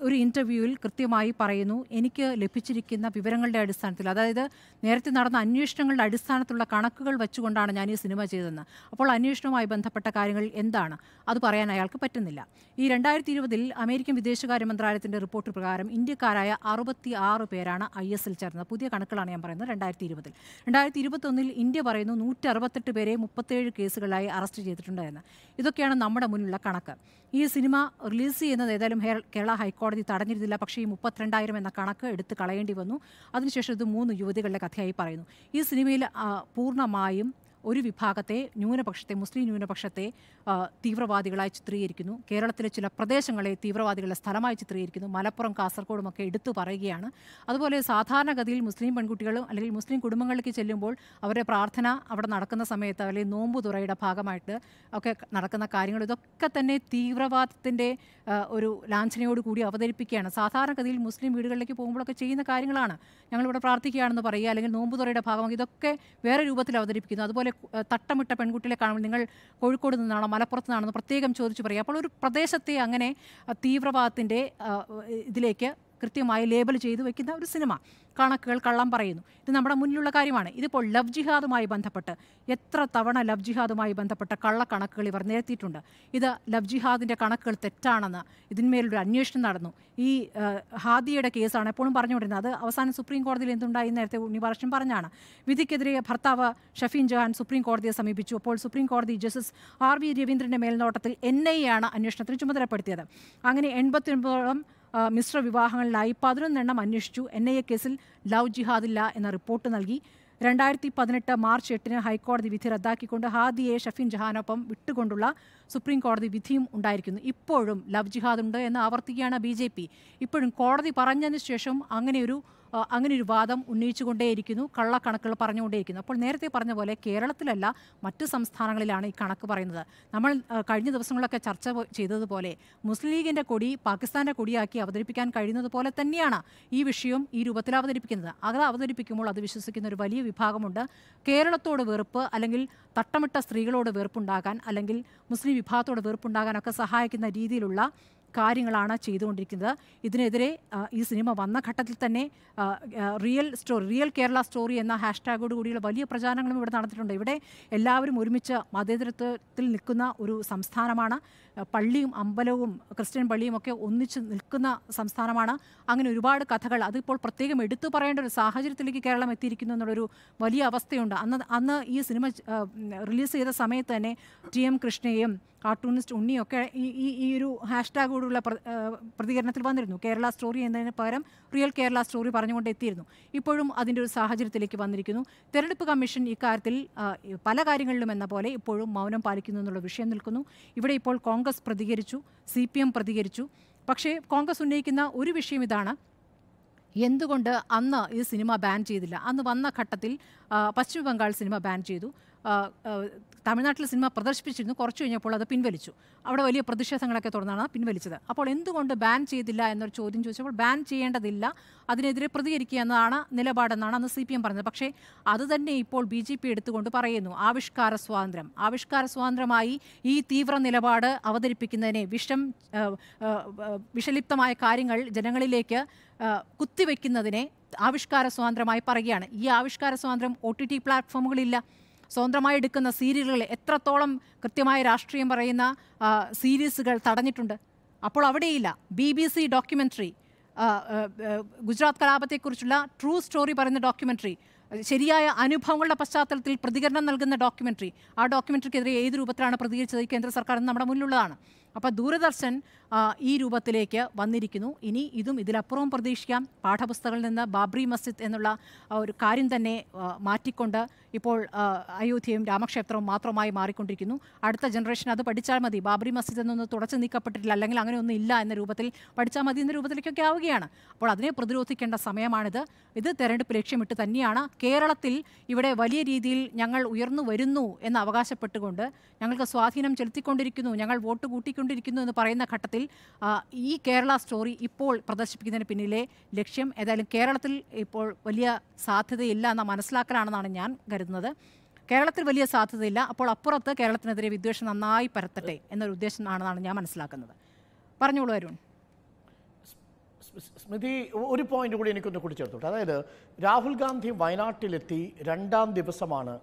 ഒരു ഇൻ്റർവ്യൂവിൽ കൃത്യമായി പറയുന്നു, എനിക്ക് ലഭിച്ചിരിക്കുന്ന വിവരങ്ങളുടെ അടിസ്ഥാനത്തിൽ, അതായത് നേരത്തെ നടന്ന അന്വേഷണങ്ങളുടെ അടിസ്ഥാനത്തിലുള്ള കണക്കുകൾ വെച്ചുകൊണ്ടാണ് ഞാൻ ഈ സിനിമ ചെയ്തതെന്ന്. അപ്പോൾ അന്വേഷണവുമായി ബന്ധപ്പെട്ട കാര്യങ്ങൾ എന്താണ് അത് പറയാൻ അയാൾക്ക് പറ്റുന്നില്ല. ഈ 2020 അമേരിക്കൻ വിദേശകാര്യ മന്ത്രാലയത്തിൻ്റെ റിപ്പോർട്ട് പ്രകാരം ഇന്ത്യക്കാരായ 66 പേരാണ് IS-ൽ ചേർന്നത്. പുതിയ കണക്കുകളാണ് ഞാൻ പറയുന്നത്. 2020 2021 ഇന്ത്യ പറയുന്നു 168 പേരെ 37 കേസുകളായി അറസ്റ്റ് ചെയ്തിട്ടുണ്ട് എന്ന്. ഇതൊക്കെയാണ് നമ്മുടെ മുന്നിലുള്ള കണക്ക്. ഈ സിനിമ റിലീസ് ചെയ്യുന്നത് ഏതായാലും കേരള ഹൈക്കോടതി തടഞ്ഞിരുന്നില്ല. പക്ഷേ ഈ 32,000 എന്ന കണക്ക് എടുത്ത് കളയേണ്ടി വന്നു. അതിനുശേഷം ഇത് 3 യുവതികളുടെ കഥയായി പറയുന്നു. ഈ സിനിമയിൽ പൂർണ്ണമായും ഒരു വിഭാഗത്തെ, ന്യൂനപക്ഷത്തെ, മുസ്ലിം ന്യൂനപക്ഷത്തെ തീവ്രവാദികളായി ചിത്രീകരിക്കുന്നു. കേരളത്തിലെ ചില പ്രദേശങ്ങളെ തീവ്രവാദികളുടെ സ്ഥലമായി ചിത്രീകരിക്കുന്നു. മലപ്പുറം, കാസർഗോഡുമൊക്കെ എടുത്തു പറയുകയാണ്. അതുപോലെ സാധാരണഗതിയിൽ മുസ്ലിം പെൺകുട്ടികളും അല്ലെങ്കിൽ മുസ്ലിം കുടുംബങ്ങളിലേക്ക് ചെല്ലുമ്പോൾ അവരുടെ പ്രാർത്ഥന അവിടെ നടക്കുന്ന സമയത്ത് അല്ലെങ്കിൽ നോമ്പ് തുറയുടെ ഭാഗമായിട്ട് ഒക്കെ നടക്കുന്ന കാര്യങ്ങൾ, ഇതൊക്കെ തന്നെ തീവ്രവാദത്തിൻ്റെ ഒരു ലാഞ്ചനയോട് കൂടി അവതരിപ്പിക്കുകയാണ്. സാധാരണഗതിയിൽ മുസ്ലിം വീടുകളിലേക്ക് പോകുമ്പോഴൊക്കെ ചെയ്യുന്ന കാര്യങ്ങളാണ്. ഞങ്ങളിവിടെ പ്രാർത്ഥിക്കുകയാണെന്ന് പറയുക, അല്ലെങ്കിൽ നോമ്പ് തുറയുടെ ഭാഗമായി ഇതൊക്കെ വേറെ രൂപത്തിൽ അവതരിപ്പിക്കുന്നു. അതുപോലെ തട്ടമിട്ട പെൺകുട്ടികളെ കാണുമ്പോൾ നിങ്ങൾ കോഴിക്കോട് നിന്നാണോ മലപ്പുറത്ത് നിന്നാണെന്ന് പ്രത്യേകം ചോദിച്ചു പറയുക. അപ്പോൾ ഒരു പ്രദേശത്തെ അങ്ങനെ തീവ്രവാദത്തിൻ്റെ ഇതിലേക്ക് കൃത്യമായി ലേബൽ ചെയ്തു വെക്കുന്ന ഒരു സിനിമ. കണക്കുകൾ കള്ളം പറയുന്നു. ഇത് നമ്മുടെ മുന്നിലുള്ള കാര്യമാണ്. ഇതിപ്പോൾ ലവ് ജിഹാദുമായി ബന്ധപ്പെട്ട് എത്ര തവണ ലവ് ജിഹാദുമായി ബന്ധപ്പെട്ട കള്ളക്കണക്കുകൾ ഇവർ നിരത്തിയിട്ടുണ്ട്. ഇത് ലവ് ജിഹാദിൻ്റെ കണക്കുകൾ തെറ്റാണെന്ന് ഇതിന്മേലൊരു അന്വേഷണം നടന്നു. ഈ ഹാദിയയുടെ കേസാണ് എപ്പോഴും പറഞ്ഞുകൊണ്ടിരുന്നത്. അത് അവസാനം സുപ്രീം കോടതിയിൽ എന്തുണ്ടായി നേരത്തെ ഉണ്ണിബാലകൃഷ്ണൻ പറഞ്ഞാണ്. വിധിക്കെതിരെ ഭർത്താവ് ഷഫീൻ ജഹാൻ സുപ്രീം കോടതിയെ സമീപിച്ചു. അപ്പോൾ സുപ്രീം കോടതി ജസ്റ്റിസ് RV രവീന്ദ്രൻ്റെ മേൽനോട്ടത്തിൽ NIA ആണ് അന്വേഷണത്തിന് ചുമതലപ്പെടുത്തിയത്. അങ്ങനെ 89ഓളം മിശ്ര വിവാഹങ്ങളിലായി 11 എണ്ണം അന്വേഷിച്ചു. NIA കേസിൽ ലവ് ജിഹാദില്ല എന്ന റിപ്പോർട്ട് നൽകി. 2018 മാർച്ച് 8 ഹൈക്കോടതി വിധി റദ്ദാക്കിക്കൊണ്ട് ഹാദിയെ ഷഫീൻ ജഹാനൊപ്പം വിട്ടുകൊണ്ടുള്ള സുപ്രീം കോടതി വിധിയും ഉണ്ടായിരിക്കുന്നു. ഇപ്പോഴും ലവ് ജിഹാദ് ഉണ്ട് എന്ന് ആവർത്തിക്കുകയാണ് BJP. ഇപ്പോഴും കോടതി പറഞ്ഞതിന് ശേഷം അങ്ങനെയൊരു വാദം ഉന്നയിച്ചുകൊണ്ടേയിരിക്കുന്നു, കള്ളക്കണക്കുകൾ പറഞ്ഞുകൊണ്ടേയിരിക്കുന്നു. അപ്പോൾ നേരത്തെ പറഞ്ഞ പോലെ കേരളത്തിലല്ല മറ്റ് സംസ്ഥാനങ്ങളിലാണ് ഈ കണക്ക് പറയുന്നത്. നമ്മൾ കഴിഞ്ഞ ദിവസങ്ങളിലൊക്കെ ചർച്ച ചെയ്തതുപോലെ മുസ്ലിം ലീഗിൻ്റെ കൊടി പാകിസ്ഥാൻ്റെ കൊടിയാക്കി അവതരിപ്പിക്കാൻ കഴിയുന്നത് പോലെ തന്നെയാണ് ഈ വിഷയം ഈ രൂപത്തിൽ അവതരിപ്പിക്കുന്നത്. അത് അവതരിപ്പിക്കുമ്പോൾ അത് വിശ്വസിക്കുന്ന ഒരു വലിയ വിഭാഗമുണ്ട്. കേരളത്തോട് വെറുപ്പ് അല്ലെങ്കിൽ തട്ടമിട്ട സ്ത്രീകളോട് വെറുപ്പുണ്ടാകാൻ അല്ലെങ്കിൽ മുസ്ലിം വിഭാഗത്തോട് വെറുപ്പുണ്ടാകാനൊക്കെ സഹായിക്കുന്ന രീതിയിലുള്ള കാര്യങ്ങളാണ് ചെയ്തുകൊണ്ടിരിക്കുന്നത്. ഇതിനെതിരെ ഈ സിനിമ വന്ന ഘട്ടത്തിൽ തന്നെ റിയൽ കേരള സ്റ്റോറി എന്ന ഹാഷ്ടാഗോട് കൂടിയുള്ള വലിയ പ്രചാരണങ്ങളും ഇവിടെ നടന്നിട്ടുണ്ട്. ഇവിടെ എല്ലാവരും ഒരുമിച്ച് മതേതരത്വത്തിൽ നിൽക്കുന്ന ഒരു സംസ്ഥാനമാണ്. പള്ളിയും അമ്പലവും ക്രിസ്ത്യൻ പള്ളിയും ഒക്കെ ഒന്നിച്ച് നിൽക്കുന്ന സംസ്ഥാനമാണ്. അങ്ങനെ ഒരുപാട് കഥകൾ അതിപ്പോൾ പ്രത്യേകം എടുത്തു പറയേണ്ട ഒരു സാഹചര്യത്തിലേക്ക് കേരളം എത്തിയിരിക്കുന്നു എന്നുള്ളൊരു വലിയ അവസ്ഥയുണ്ട്. അന്ന് ഈ സിനിമ റിലീസ് ചെയ്ത സമയത്ത് തന്നെ TM കൃഷ്ണയും കാർട്ടൂണിസ്റ്റ് ഉണ്ണിയൊക്കെ ഈ ഒരു ഹാഷ്ടാഗോടുള്ള പ്രതികരണത്തിൽ വന്നിരുന്നു. കേരള സ്റ്റോറി എന്നതിന് പകരം റിയൽ കേരള സ്റ്റോറി പറഞ്ഞുകൊണ്ട് എത്തിയിരുന്നു. ഇപ്പോഴും അതിൻ്റെ ഒരു സാഹചര്യത്തിലേക്ക് വന്നിരിക്കുന്നു. തെരഞ്ഞെടുപ്പ് കമ്മീഷൻ ഇക്കാര്യത്തിൽ പല കാര്യങ്ങളിലും എന്ന പോലെ ഇപ്പോഴും മൗനം പാലിക്കുന്നു എന്നുള്ള വിഷയം നിൽക്കുന്നു. ഇവിടെ ഇപ്പോൾ കോൺഗ്രസ് പ്രതികരിച്ചു, CPM പ്രതികരിച്ചു. പക്ഷേ കോൺഗ്രസ് ഉന്നയിക്കുന്ന ഒരു വിഷയം ഇതാണ്: എന്തുകൊണ്ട് അന്ന് ഈ സിനിമ ബാൻ ചെയ്തില്ല? അന്ന് വന്ന ഘട്ടത്തിൽ പശ്ചിമ ബംഗാൾ സിനിമ ബാൻ ചെയ്തു, തമിഴ്നാട്ടിൽ സിനിമ പ്രദർശിപ്പിച്ചിരുന്നു. കുറച്ച് കഴിഞ്ഞപ്പോൾ അത് പിൻവലിച്ചു. അവിടെ വലിയ പ്രതിഷേധങ്ങളൊക്കെ തുടർന്നാണ് പിൻവലിച്ചത്. അപ്പോൾ എന്തുകൊണ്ട് ബാൻ ചെയ്തില്ല എന്നൊരു ചോദ്യം ചോദിച്ചപ്പോൾ ബാൻ ചെയ്യേണ്ടതില്ല, അതിനെതിരെ പ്രതികരിക്കുക എന്നതാണ് നിലപാടെന്നാണ് അന്ന് CPM പറഞ്ഞത്. പക്ഷേ അത് തന്നെ ഇപ്പോൾ BJP എടുത്തുകൊണ്ട് പറയുന്നു ആവിഷ്കാര സ്വാതന്ത്ര്യമായി ഈ തീവ്ര നിലപാട് അവതരിപ്പിക്കുന്നതിനെ, വിഷലിപ്തമായ കാര്യങ്ങൾ ജനങ്ങളിലേക്ക് കുത്തിവെക്കുന്നതിനെ ആവിഷ്കാര സ്വാതന്ത്ര്യമായി പറയുകയാണ്. ഈ ആവിഷ്കാര സ്വാതന്ത്ര്യം OTT പ്ലാറ്റ്ഫോമുകളില്ല. സ്വതന്ത്രമായി എടുക്കുന്ന സീരിയലുകൾ എത്രത്തോളം കൃത്യമായ രാഷ്ട്രീയം പറയുന്ന സീരീസുകൾ തടഞ്ഞിട്ടുണ്ട്. അപ്പോൾ അവിടെയില്ല. BBC ഡോക്യുമെൻ്ററി, ഗുജറാത്ത് കലാപത്തെക്കുറിച്ചുള്ള ട്രൂ സ്റ്റോറി പറയുന്ന ഡോക്യുമെൻ്ററി, ശരിയായ അനുഭവങ്ങളുടെ പശ്ചാത്തലത്തിൽ പ്രതികരണം നൽകുന്ന ഡോക്യുമെൻ്ററി, ആ ഡോക്യുമെൻ്ററിക്കെതിരെ ഏത് രൂപത്തിലാണ് പ്രതികരിച്ചത് കേന്ദ്ര സർക്കാർ നമ്മുടെ മുന്നിലുള്ളതാണ്. അപ്പോൾ ദൂരദർശൻ ഈ രൂപത്തിലേക്ക് വന്നിരിക്കുന്നു. ഇനി ഇതും ഇതിലപ്പുറവും പ്രതീക്ഷിക്കാം. പാഠപുസ്തകങ്ങളിൽ നിന്ന് ബാബ്രി മസ്ജിദ് എന്നുള്ള ഒരു കാര്യം തന്നെ മാറ്റിക്കൊണ്ട് ഇപ്പോൾ അയോധ്യയും രാമക്ഷേത്രവും മാത്രമായി മാറിക്കൊണ്ടിരിക്കുന്നു. അടുത്ത ജനറേഷൻ അത് പഠിച്ചാൽ മതി, ബാബ്രി മസ്ജിദ് എന്നൊന്നും തുടച്ചു നീക്കപ്പെട്ടിട്ടില്ല അല്ലെങ്കിൽ അങ്ങനെയൊന്നും ഇല്ല എന്ന രൂപത്തിൽ പഠിച്ചാൽ മതി എന്ന രൂപത്തിലേക്കൊക്കെ ആവുകയാണ്. അപ്പോൾ അതിനെ പ്രതിരോധിക്കേണ്ട സമയമാണിത്. ഇത് തെരഞ്ഞെടുപ്പ് ലക്ഷ്യമിട്ട് തന്നെയാണ്. കേരളത്തിൽ ഇവിടെ വലിയ രീതിയിൽ ഞങ്ങൾ ഉയർന്നു വരുന്നു എന്ന് അവകാശപ്പെട്ടുകൊണ്ട്, ഞങ്ങൾക്ക് സ്വാധീനം ചെലുത്തിക്കൊണ്ടിരിക്കുന്നു, ഞങ്ങൾ വോട്ട് കൂട്ടിക്കൊണ്ടിരിക്കുന്നു എന്ന് പറയുന്ന ഘട്ടത്തിൽ ഈ കേരള സ്റ്റോറി ഇപ്പോൾ പ്രദർശിപ്പിക്കുന്നതിന് പിന്നിലെ ലക്ഷ്യം ഏതായാലും കേരളത്തിൽ ഇപ്പോൾ വലിയ സാധ്യതയില്ല എന്ന മനസ്സിലാക്കലാണെന്നാണ് ഞാൻ കരുതുന്നത്. കേരളത്തിൽ വലിയ സാധ്യതയില്ല. അപ്പോൾ അപ്പുറത്ത് കേരളത്തിനെതിരെ വിദ്വേഷം നന്നായി പരത്തട്ടെ എന്നൊരു ഉദ്ദേശം ആണെന്നാണ് ഞാൻ മനസ്സിലാക്കുന്നത്. പറഞ്ഞോളൂ അരുൺ. സ്മൃതി ഒരു പോയിന്റ് കൂടി എനിക്കൊന്ന് കൂട്ടിച്ചേർത്തോട്ടെ. അതായത് രാഹുൽ ഗാന്ധി വയനാട്ടിലെത്തി 2ാം ദിവസമാണ്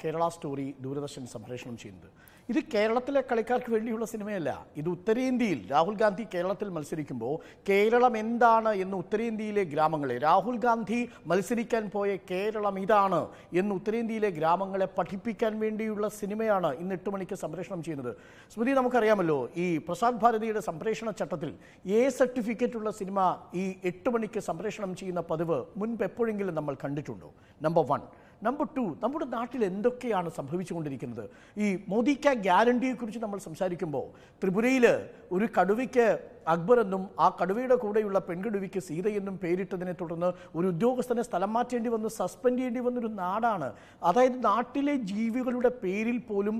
കേരള സ്റ്റോറി ദൂരദർശൻ സംപ്രേഷണം ചെയ്യുന്നത്. ഇത് കേരളത്തിലെ കളിക്കാർക്ക് വേണ്ടിയുള്ള സിനിമയല്ല. ഇത് ഉത്തരേന്ത്യയിൽ രാഹുൽ ഗാന്ധി കേരളത്തിൽ മത്സരിക്കുമ്പോൾ കേരളം എന്താണ് എന്ന് ഉത്തരേന്ത്യയിലെ ഗ്രാമങ്ങളെ, രാഹുൽ ഗാന്ധി മത്സരിക്കാൻ പോയ കേരളം ഇതാണ് എന്ന് ഉത്തരേന്ത്യയിലെ ഗ്രാമങ്ങളെ പഠിപ്പിക്കാൻ വേണ്ടിയുള്ള സിനിമയാണ് ഇന്ന് 8 മണിക്ക് സംപ്രേഷണം ചെയ്യുന്നത്. സ്മൃതി, നമുക്കറിയാമല്ലോ ഈ പ്രസാർ ഭാരതിയുടെ സംപ്രേഷണ ചട്ടത്തിൽ A സർട്ടിഫിക്കറ്റ് ഉള്ള സിനിമ ഈ 8 മണിക്ക് സംപ്രേഷണം ചെയ്യുന്ന പതിവ് മുൻപ് എപ്പോഴെങ്കിലും നമ്മൾ കണ്ടിട്ടുണ്ടോ? നമ്പർ 1. നമ്പർ 2, നമ്മുടെ നാട്ടിൽ എന്തൊക്കെയാണ് സംഭവിച്ചുകൊണ്ടിരിക്കുന്നത്? ഈ മോദി ക്യാ ഗ്യാരണ്ടിയെക്കുറിച്ച് നമ്മൾ സംസാരിക്കുമ്പോൾ ത്രിപുരയിൽ ഒരു കടുവയ്ക്ക് അക്ബർ എന്നും ആ കടുവയുടെ കൂടെയുള്ള പെൺകടുവയ്ക്ക് സീതയെന്നും പേരിട്ടതിനെ തുടർന്ന് ഒരു ഉദ്യോഗസ്ഥനെ സ്ഥലം മാറ്റേണ്ടി വന്ന് സസ്പെൻഡ് ചെയ്യേണ്ടി വന്നൊരു നാടാണ്. അതായത് നാട്ടിലെ ജീവികളുടെ പേരിൽ പോലും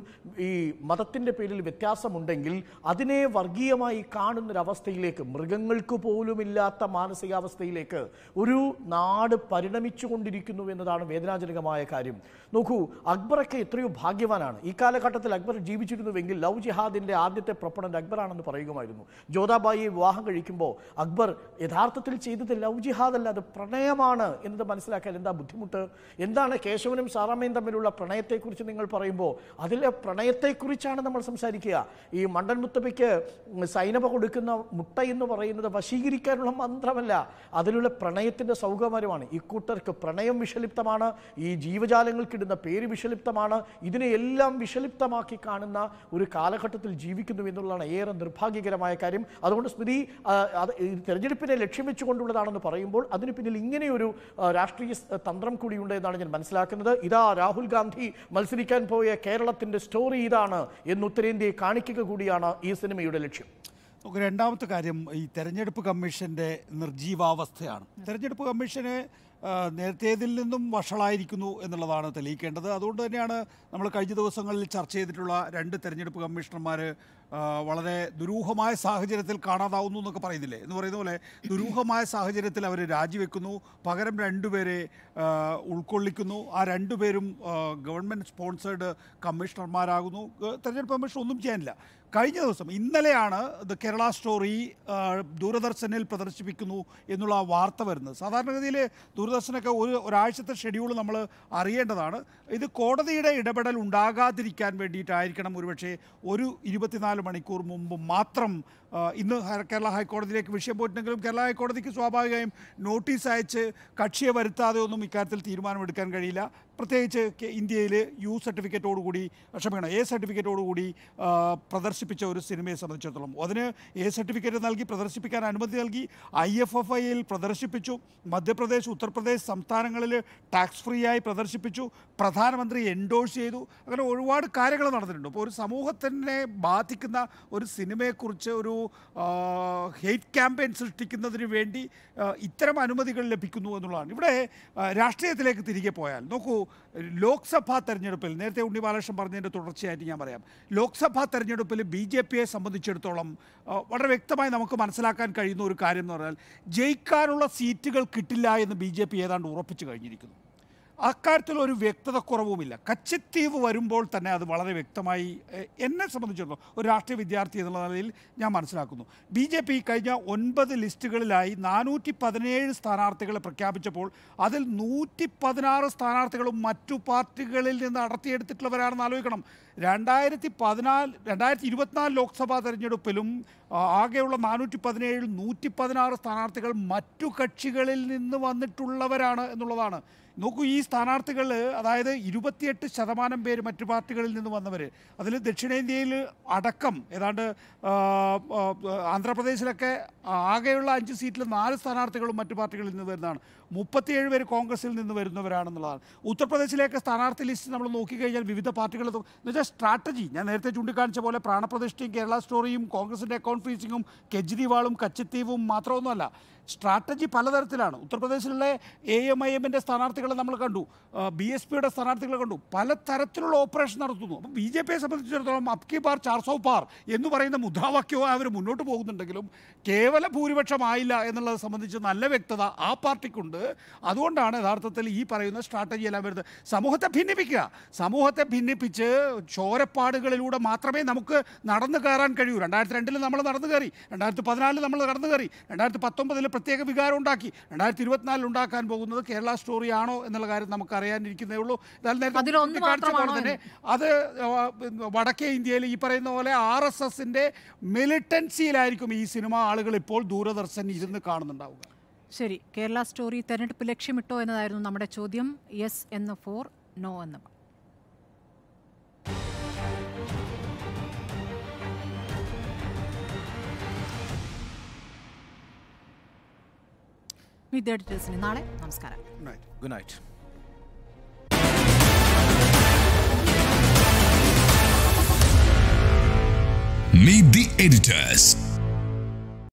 ഈ മതത്തിൻ്റെ പേരിൽ വ്യത്യാസമുണ്ടെങ്കിൽ അതിനെ വർഗീയമായി കാണുന്നൊരവസ്ഥയിലേക്ക്, മൃഗങ്ങൾക്ക് പോലുമില്ലാത്ത മാനസികാവസ്ഥയിലേക്ക് ഒരു നാട് പരിണമിച്ചുകൊണ്ടിരിക്കുന്നു എന്നതാണ് വേദനാജനകമായ കാര്യം. നോക്കൂ, അക്ബറൊക്കെ എത്രയോ ഭാഗ്യവാനാണ്. ഈ കാലഘട്ടത്തിൽ അക്ബർ ജീവിച്ചിരുന്നുവെങ്കിൽ ലവ് ജിഹാദിൻ്റെ ആദ്യത്തെ പ്രൊപ്പണന്റ് അക്ബറാണെന്ന് പറയുമായിരുന്നു. ജോധാബായിയെ വിവാഹം കഴിക്കുമ്പോൾ അക്ബർ യഥാർത്ഥത്തിൽ ചെയ്തത് ലവ് ജിഹാദ് അല്ല, അത് പ്രണയമാണ് എന്നത് മനസ്സിലാക്കാൻ എന്താ ബുദ്ധിമുട്ട്? എന്താണ് കേശവനും സാറാമ്മയും തമ്മിലുള്ള പ്രണയത്തെക്കുറിച്ച് നിങ്ങൾ പറയുമ്പോൾ അതിലെ പ്രണയത്തെക്കുറിച്ചാണ് നമ്മൾ സംസാരിക്കുക. ഈ മണ്ടൻ മുത്തപ്പയ്ക്ക് സൈനബ കൊടുക്കുന്ന മുട്ട എന്ന് പറയുന്നത് വശീകരിക്കാനുള്ള മന്ത്രമല്ല, അതിലുള്ള പ്രണയത്തിൻ്റെ സൗകര്യമാണ്. ഇക്കൂട്ടർക്ക് പ്രണയം വിഷലിപ്തമാണ്, ഈ ജീവജാലങ്ങൾക്കിടുന്ന പേര് വിഷലിപ്തമാണ്. ഇതിനെയെല്ലാം വിഷലിപ്തമാക്കി കാണുന്ന ഒരു കാലഘട്ടത്തിൽ ജീവിക്കുന്നു എന്നുള്ളതാണ് ഏറെ നിർഭാഗ്യകരമായ കാര്യം. അതുകൊണ്ട് സ്മൃതി, തെരഞ്ഞെടുപ്പിനെ ലക്ഷ്യം വെച്ചുകൊണ്ടുള്ളതാണെന്ന് പറയുമ്പോൾ അതിന് പിന്നിൽ ഇങ്ങനെയൊരു രാഷ്ട്രീയ തന്ത്രം കൂടിയുണ്ട് എന്നാണ് ഞാൻ മനസ്സിലാക്കുന്നത്. ഇതാ രാഹുൽ ഗാന്ധി മത്സരിക്കാൻ പോയ കേരളത്തിൻ്റെ സ്റ്റോറി ഇതാണ് എന്ന് ഉത്തരേന്ത്യയെ കാണിക്കുക കൂടിയാണ് ഈ സിനിമയുടെ ലക്ഷ്യം. നമുക്ക് രണ്ടാമത്തെ കാര്യം ഈ തെരഞ്ഞെടുപ്പ് കമ്മീഷൻ്റെ നിർജീവാവസ്ഥയാണ്. തെരഞ്ഞെടുപ്പ് കമ്മീഷന് നേരത്തേതിൽ നിന്നും വഷളായിരിക്കുന്നു എന്നുള്ളതാണ് തെളിയിക്കേണ്ടത്. അതുകൊണ്ട് തന്നെയാണ് നമ്മൾ കഴിഞ്ഞ ദിവസങ്ങളിൽ ചർച്ച ചെയ്തിട്ടുള്ള 2 തെരഞ്ഞെടുപ്പ് കമ്മീഷണർമാർ വളരെ ദുരൂഹമായ സാഹചര്യത്തിൽ കാണാതാവുന്നു എന്നൊക്കെ പറയുന്നില്ലേ, എന്ന് പറയുന്ന പോലെ ദുരൂഹമായ സാഹചര്യത്തിൽ അവർ രാജിവെക്കുന്നു, പകരം 2 പേരെ ഉൾക്കൊള്ളിക്കുന്നു. ആ 2 പേരും ഗവൺമെൻറ് സ്പോൺസേഡ് കമ്മീഷണർമാരാകുന്നു. തെരഞ്ഞെടുപ്പ് കമ്മീഷൻ ഒന്നും ചെയ്യാനില്ല. കഴിഞ്ഞ ദിവസം ഇന്നലെയാണ് ദ കേരള സ്റ്റോറി ദൂരദർശനിൽ പ്രദർശിപ്പിക്കുന്നു എന്നുള്ള വാർത്ത വരുന്നത്. സാധാരണഗതിയിൽ ദൂരദർശനൊക്കെ ഒരാഴ്ചത്തെ ഷെഡ്യൂൾ നമ്മൾ അറിയേണ്ടതാണ്. ഇത് കോടതിയുടെ ഇടപെടൽ ഉണ്ടാകാതിരിക്കാൻ വേണ്ടിയിട്ടായിരിക്കണം ഒരുപക്ഷെ ഒരു 24 മണിക്കൂർ മുമ്പ് മാത്രം ഇന്ന് കേരള ഹൈക്കോടതിയിലേക്ക് വിഷയം പോയിട്ടുണ്ടെങ്കിലും കേരള ഹൈക്കോടതിക്ക് സ്വാഭാവികമായും നോട്ടീസ് അയച്ച് കക്ഷിയെ വരുത്താതെ ഒന്നും ഇക്കാര്യത്തിൽ തീരുമാനമെടുക്കാൻ കഴിയില്ല. പ്രത്യേകിച്ച് ഇന്ത്യയിൽ A സർട്ടിഫിക്കറ്റോടുകൂടി പ്രദർശിപ്പിച്ച ഒരു സിനിമയെ സംബന്ധിച്ചിടത്തോളം അതിന് A സർട്ടിഫിക്കറ്റ് നൽകി പ്രദർശിപ്പിക്കാൻ അനുമതി നൽകി. IFFIയിൽ പ്രദർശിപ്പിച്ചു. മധ്യപ്രദേശ്, ഉത്തർപ്രദേശ് സംസ്ഥാനങ്ങളിൽ ടാക്സ് ഫ്രീ ആയി പ്രദർശിപ്പിച്ചു. പ്രധാനമന്ത്രി എൻഡോഴ്സ് ചെയ്തു. അങ്ങനെ ഒരുപാട് കാര്യങ്ങൾ നടന്നിട്ടുണ്ട്. അപ്പോൾ ഒരു സമൂഹത്തിനെ ബാധിക്കുന്ന ഒരു സിനിമയെക്കുറിച്ച് ഒരു ഹെയ്റ്റ് ക്യാമ്പയിൻ സൃഷ്ടിക്കുന്നതിന് വേണ്ടി ഇത്തരം അനുമതികൾ ലഭിക്കുന്നു എന്നുള്ളതാണ്. ഇവിടെ രാഷ്ട്രീയത്തിലേക്ക് തിരികെ പോയാൽ നോക്കൂ, ലോക്സഭാ തെരഞ്ഞെടുപ്പിൽ നേരത്തെ ഉണ്ണി ബാലകൃഷ്ണൻ പറഞ്ഞതിൻ്റെ തുടർച്ചയായിട്ട് ഞാൻ പറയാം. ലോക്സഭാ തെരഞ്ഞെടുപ്പിൽ BJPയെ സംബന്ധിച്ചിടത്തോളം വളരെ വ്യക്തമായി നമുക്ക് മനസ്സിലാക്കാൻ കഴിയുന്ന ഒരു കാര്യം എന്ന് പറഞ്ഞാൽ ജയിക്കാനുള്ള സീറ്റുകൾ കിട്ടില്ല എന്ന് BJP ഏതാണ്ട് ഉറപ്പിച്ചു കഴിഞ്ഞിരിക്കുന്നു. അക്കാര്യത്തിൽ ഒരു വ്യക്തതക്കുറവുമില്ല. കച്ചത്തീവ് വരുമ്പോൾ തന്നെ അത് വളരെ വ്യക്തമായി എന്നെ സംബന്ധിച്ചിടത്തോളം ഒരു രാഷ്ട്രീയ വിദ്യാർത്ഥി എന്നുള്ള നിലയിൽ ഞാൻ മനസ്സിലാക്കുന്നു. BJP കഴിഞ്ഞ 9 ലിസ്റ്റുകളിലായി 417 സ്ഥാനാർത്ഥികളെ പ്രഖ്യാപിച്ചപ്പോൾ അതിൽ 116 സ്ഥാനാർത്ഥികളും മറ്റു പാർട്ടികളിൽ നിന്ന് അടർത്തിയെടുത്തിട്ടുള്ളവരാണെന്ന് ആലോചിക്കണം. 2024 ലോക്സഭാ തെരഞ്ഞെടുപ്പിലും ആകെയുള്ള 417 116 സ്ഥാനാർത്ഥികൾ മറ്റു കക്ഷികളിൽ നിന്ന് വന്നിട്ടുള്ളവരാണ് എന്നുള്ളതാണ്. നോക്കൂ, ഈ സ്ഥാനാർത്ഥികൾ അതായത് 28% പേര് മറ്റു പാർട്ടികളിൽ നിന്ന് വന്നവർ. അതിൽ ദക്ഷിണേന്ത്യയിൽ അടക്കം ഏതാണ്ട് ആന്ധ്രാപ്രദേശിലൊക്കെ ആകെയുള്ള 5 സീറ്റിൽ 4 സ്ഥാനാർത്ഥികളും മറ്റു പാർട്ടികളിൽ നിന്ന് വരുന്നതാണ്. 37 പേര് കോൺഗ്രസിൽ നിന്ന് വരുന്നവരാണെന്നുള്ളതാണ്. ഉത്തർപ്രദേശിലേക്ക് സ്ഥാനാർത്ഥി ലിസ്റ്റ് നമ്മൾ നോക്കിക്കഴിഞ്ഞാൽ വിവിധ പാർട്ടികൾ എന്നുവെച്ചാൽ സ്ട്രാറ്റജി ഞാൻ നേരത്തെ ചൂണ്ടിക്കാണിച്ച പോലെ പ്രാണപ്രതിഷ്ഠയും കേരള സ്റ്റോറിയും കോൺഗ്രസിൻ്റെ അക്കൗണ്ട് ഫ്രീസിങ്ങും കെജ്രിവാളും കച്ചത്തീവും മാത്രമൊന്നുമല്ല. സ്ട്രാറ്റജി പലതരത്തിലാണ്. ഉത്തർപ്രദേശിലെ AMIMൻ്റെ സ്ഥാനാർത്ഥികളെ നമ്മൾ കണ്ടു, BSPയുടെ സ്ഥാനാർത്ഥികളെ കണ്ടു, പലതരത്തിലുള്ള ഓപ്പറേഷൻ നടത്തുന്നു. അപ്പോൾ BJPയെ സംബന്ധിച്ചിടത്തോളം അബ്കി ബാർ 400 പാർ എന്ന് പറയുന്ന മുദ്രാവാക്യവും അവർ മുന്നോട്ട് പോകുന്നുണ്ടെങ്കിലും കേവല ഭൂരിപക്ഷമായില്ല എന്നുള്ളത് സംബന്ധിച്ച് നല്ല വ്യക്തത ആ പാർട്ടിക്കുണ്ട്. അതുകൊണ്ടാണ് യഥാർത്ഥത്തിൽ ഈ പറയുന്ന സ്ട്രാറ്റജി എല്ലാം വരുന്നത്. സമൂഹത്തെ ഭിന്നിപ്പിക്കുക, സമൂഹത്തെ ഭിന്നിപ്പിച്ച് ചോരപ്പാടുകളിലൂടെ മാത്രമേ നമുക്ക് നടന്നു കയറാൻ കഴിയൂ. 2002 നമ്മൾ നടന്നു കയറി, 2014 നമ്മൾ നടന്നു കയറി, 2019 പ്രത്യേക വികാരം ഉണ്ടാക്കി. 2024 ഉണ്ടാക്കാൻ പോകുന്നത് കേരള സ്റ്റോറി ആണോ എന്നുള്ള കാര്യം നമുക്ക് അറിയാനിരിക്കുന്നേ ഉള്ളൂ. തന്നെ അത് വടക്കേ ഇന്ത്യയിൽ ഈ പറയുന്ന പോലെ RSSന്റെ മിലിറ്റൻസിയിലായിരിക്കും ഈ സിനിമ ആളുകൾ ഇപ്പോൾ ദൂരദർശൻ ഇരുന്ന് കാണുന്നുണ്ടാവുക. ശരി, കേരള സ്റ്റോറി തെരഞ്ഞെടുപ്പ് ലക്ഷ്യമിട്ടോ എന്നതായിരുന്നു നമ്മുടെ ചോദ്യം. യെസ് എന്ന് 4, നോ എന്ന് 1. Meet the Editors നാളെ. നമസ്കാരം. Good night. Meet the Editors.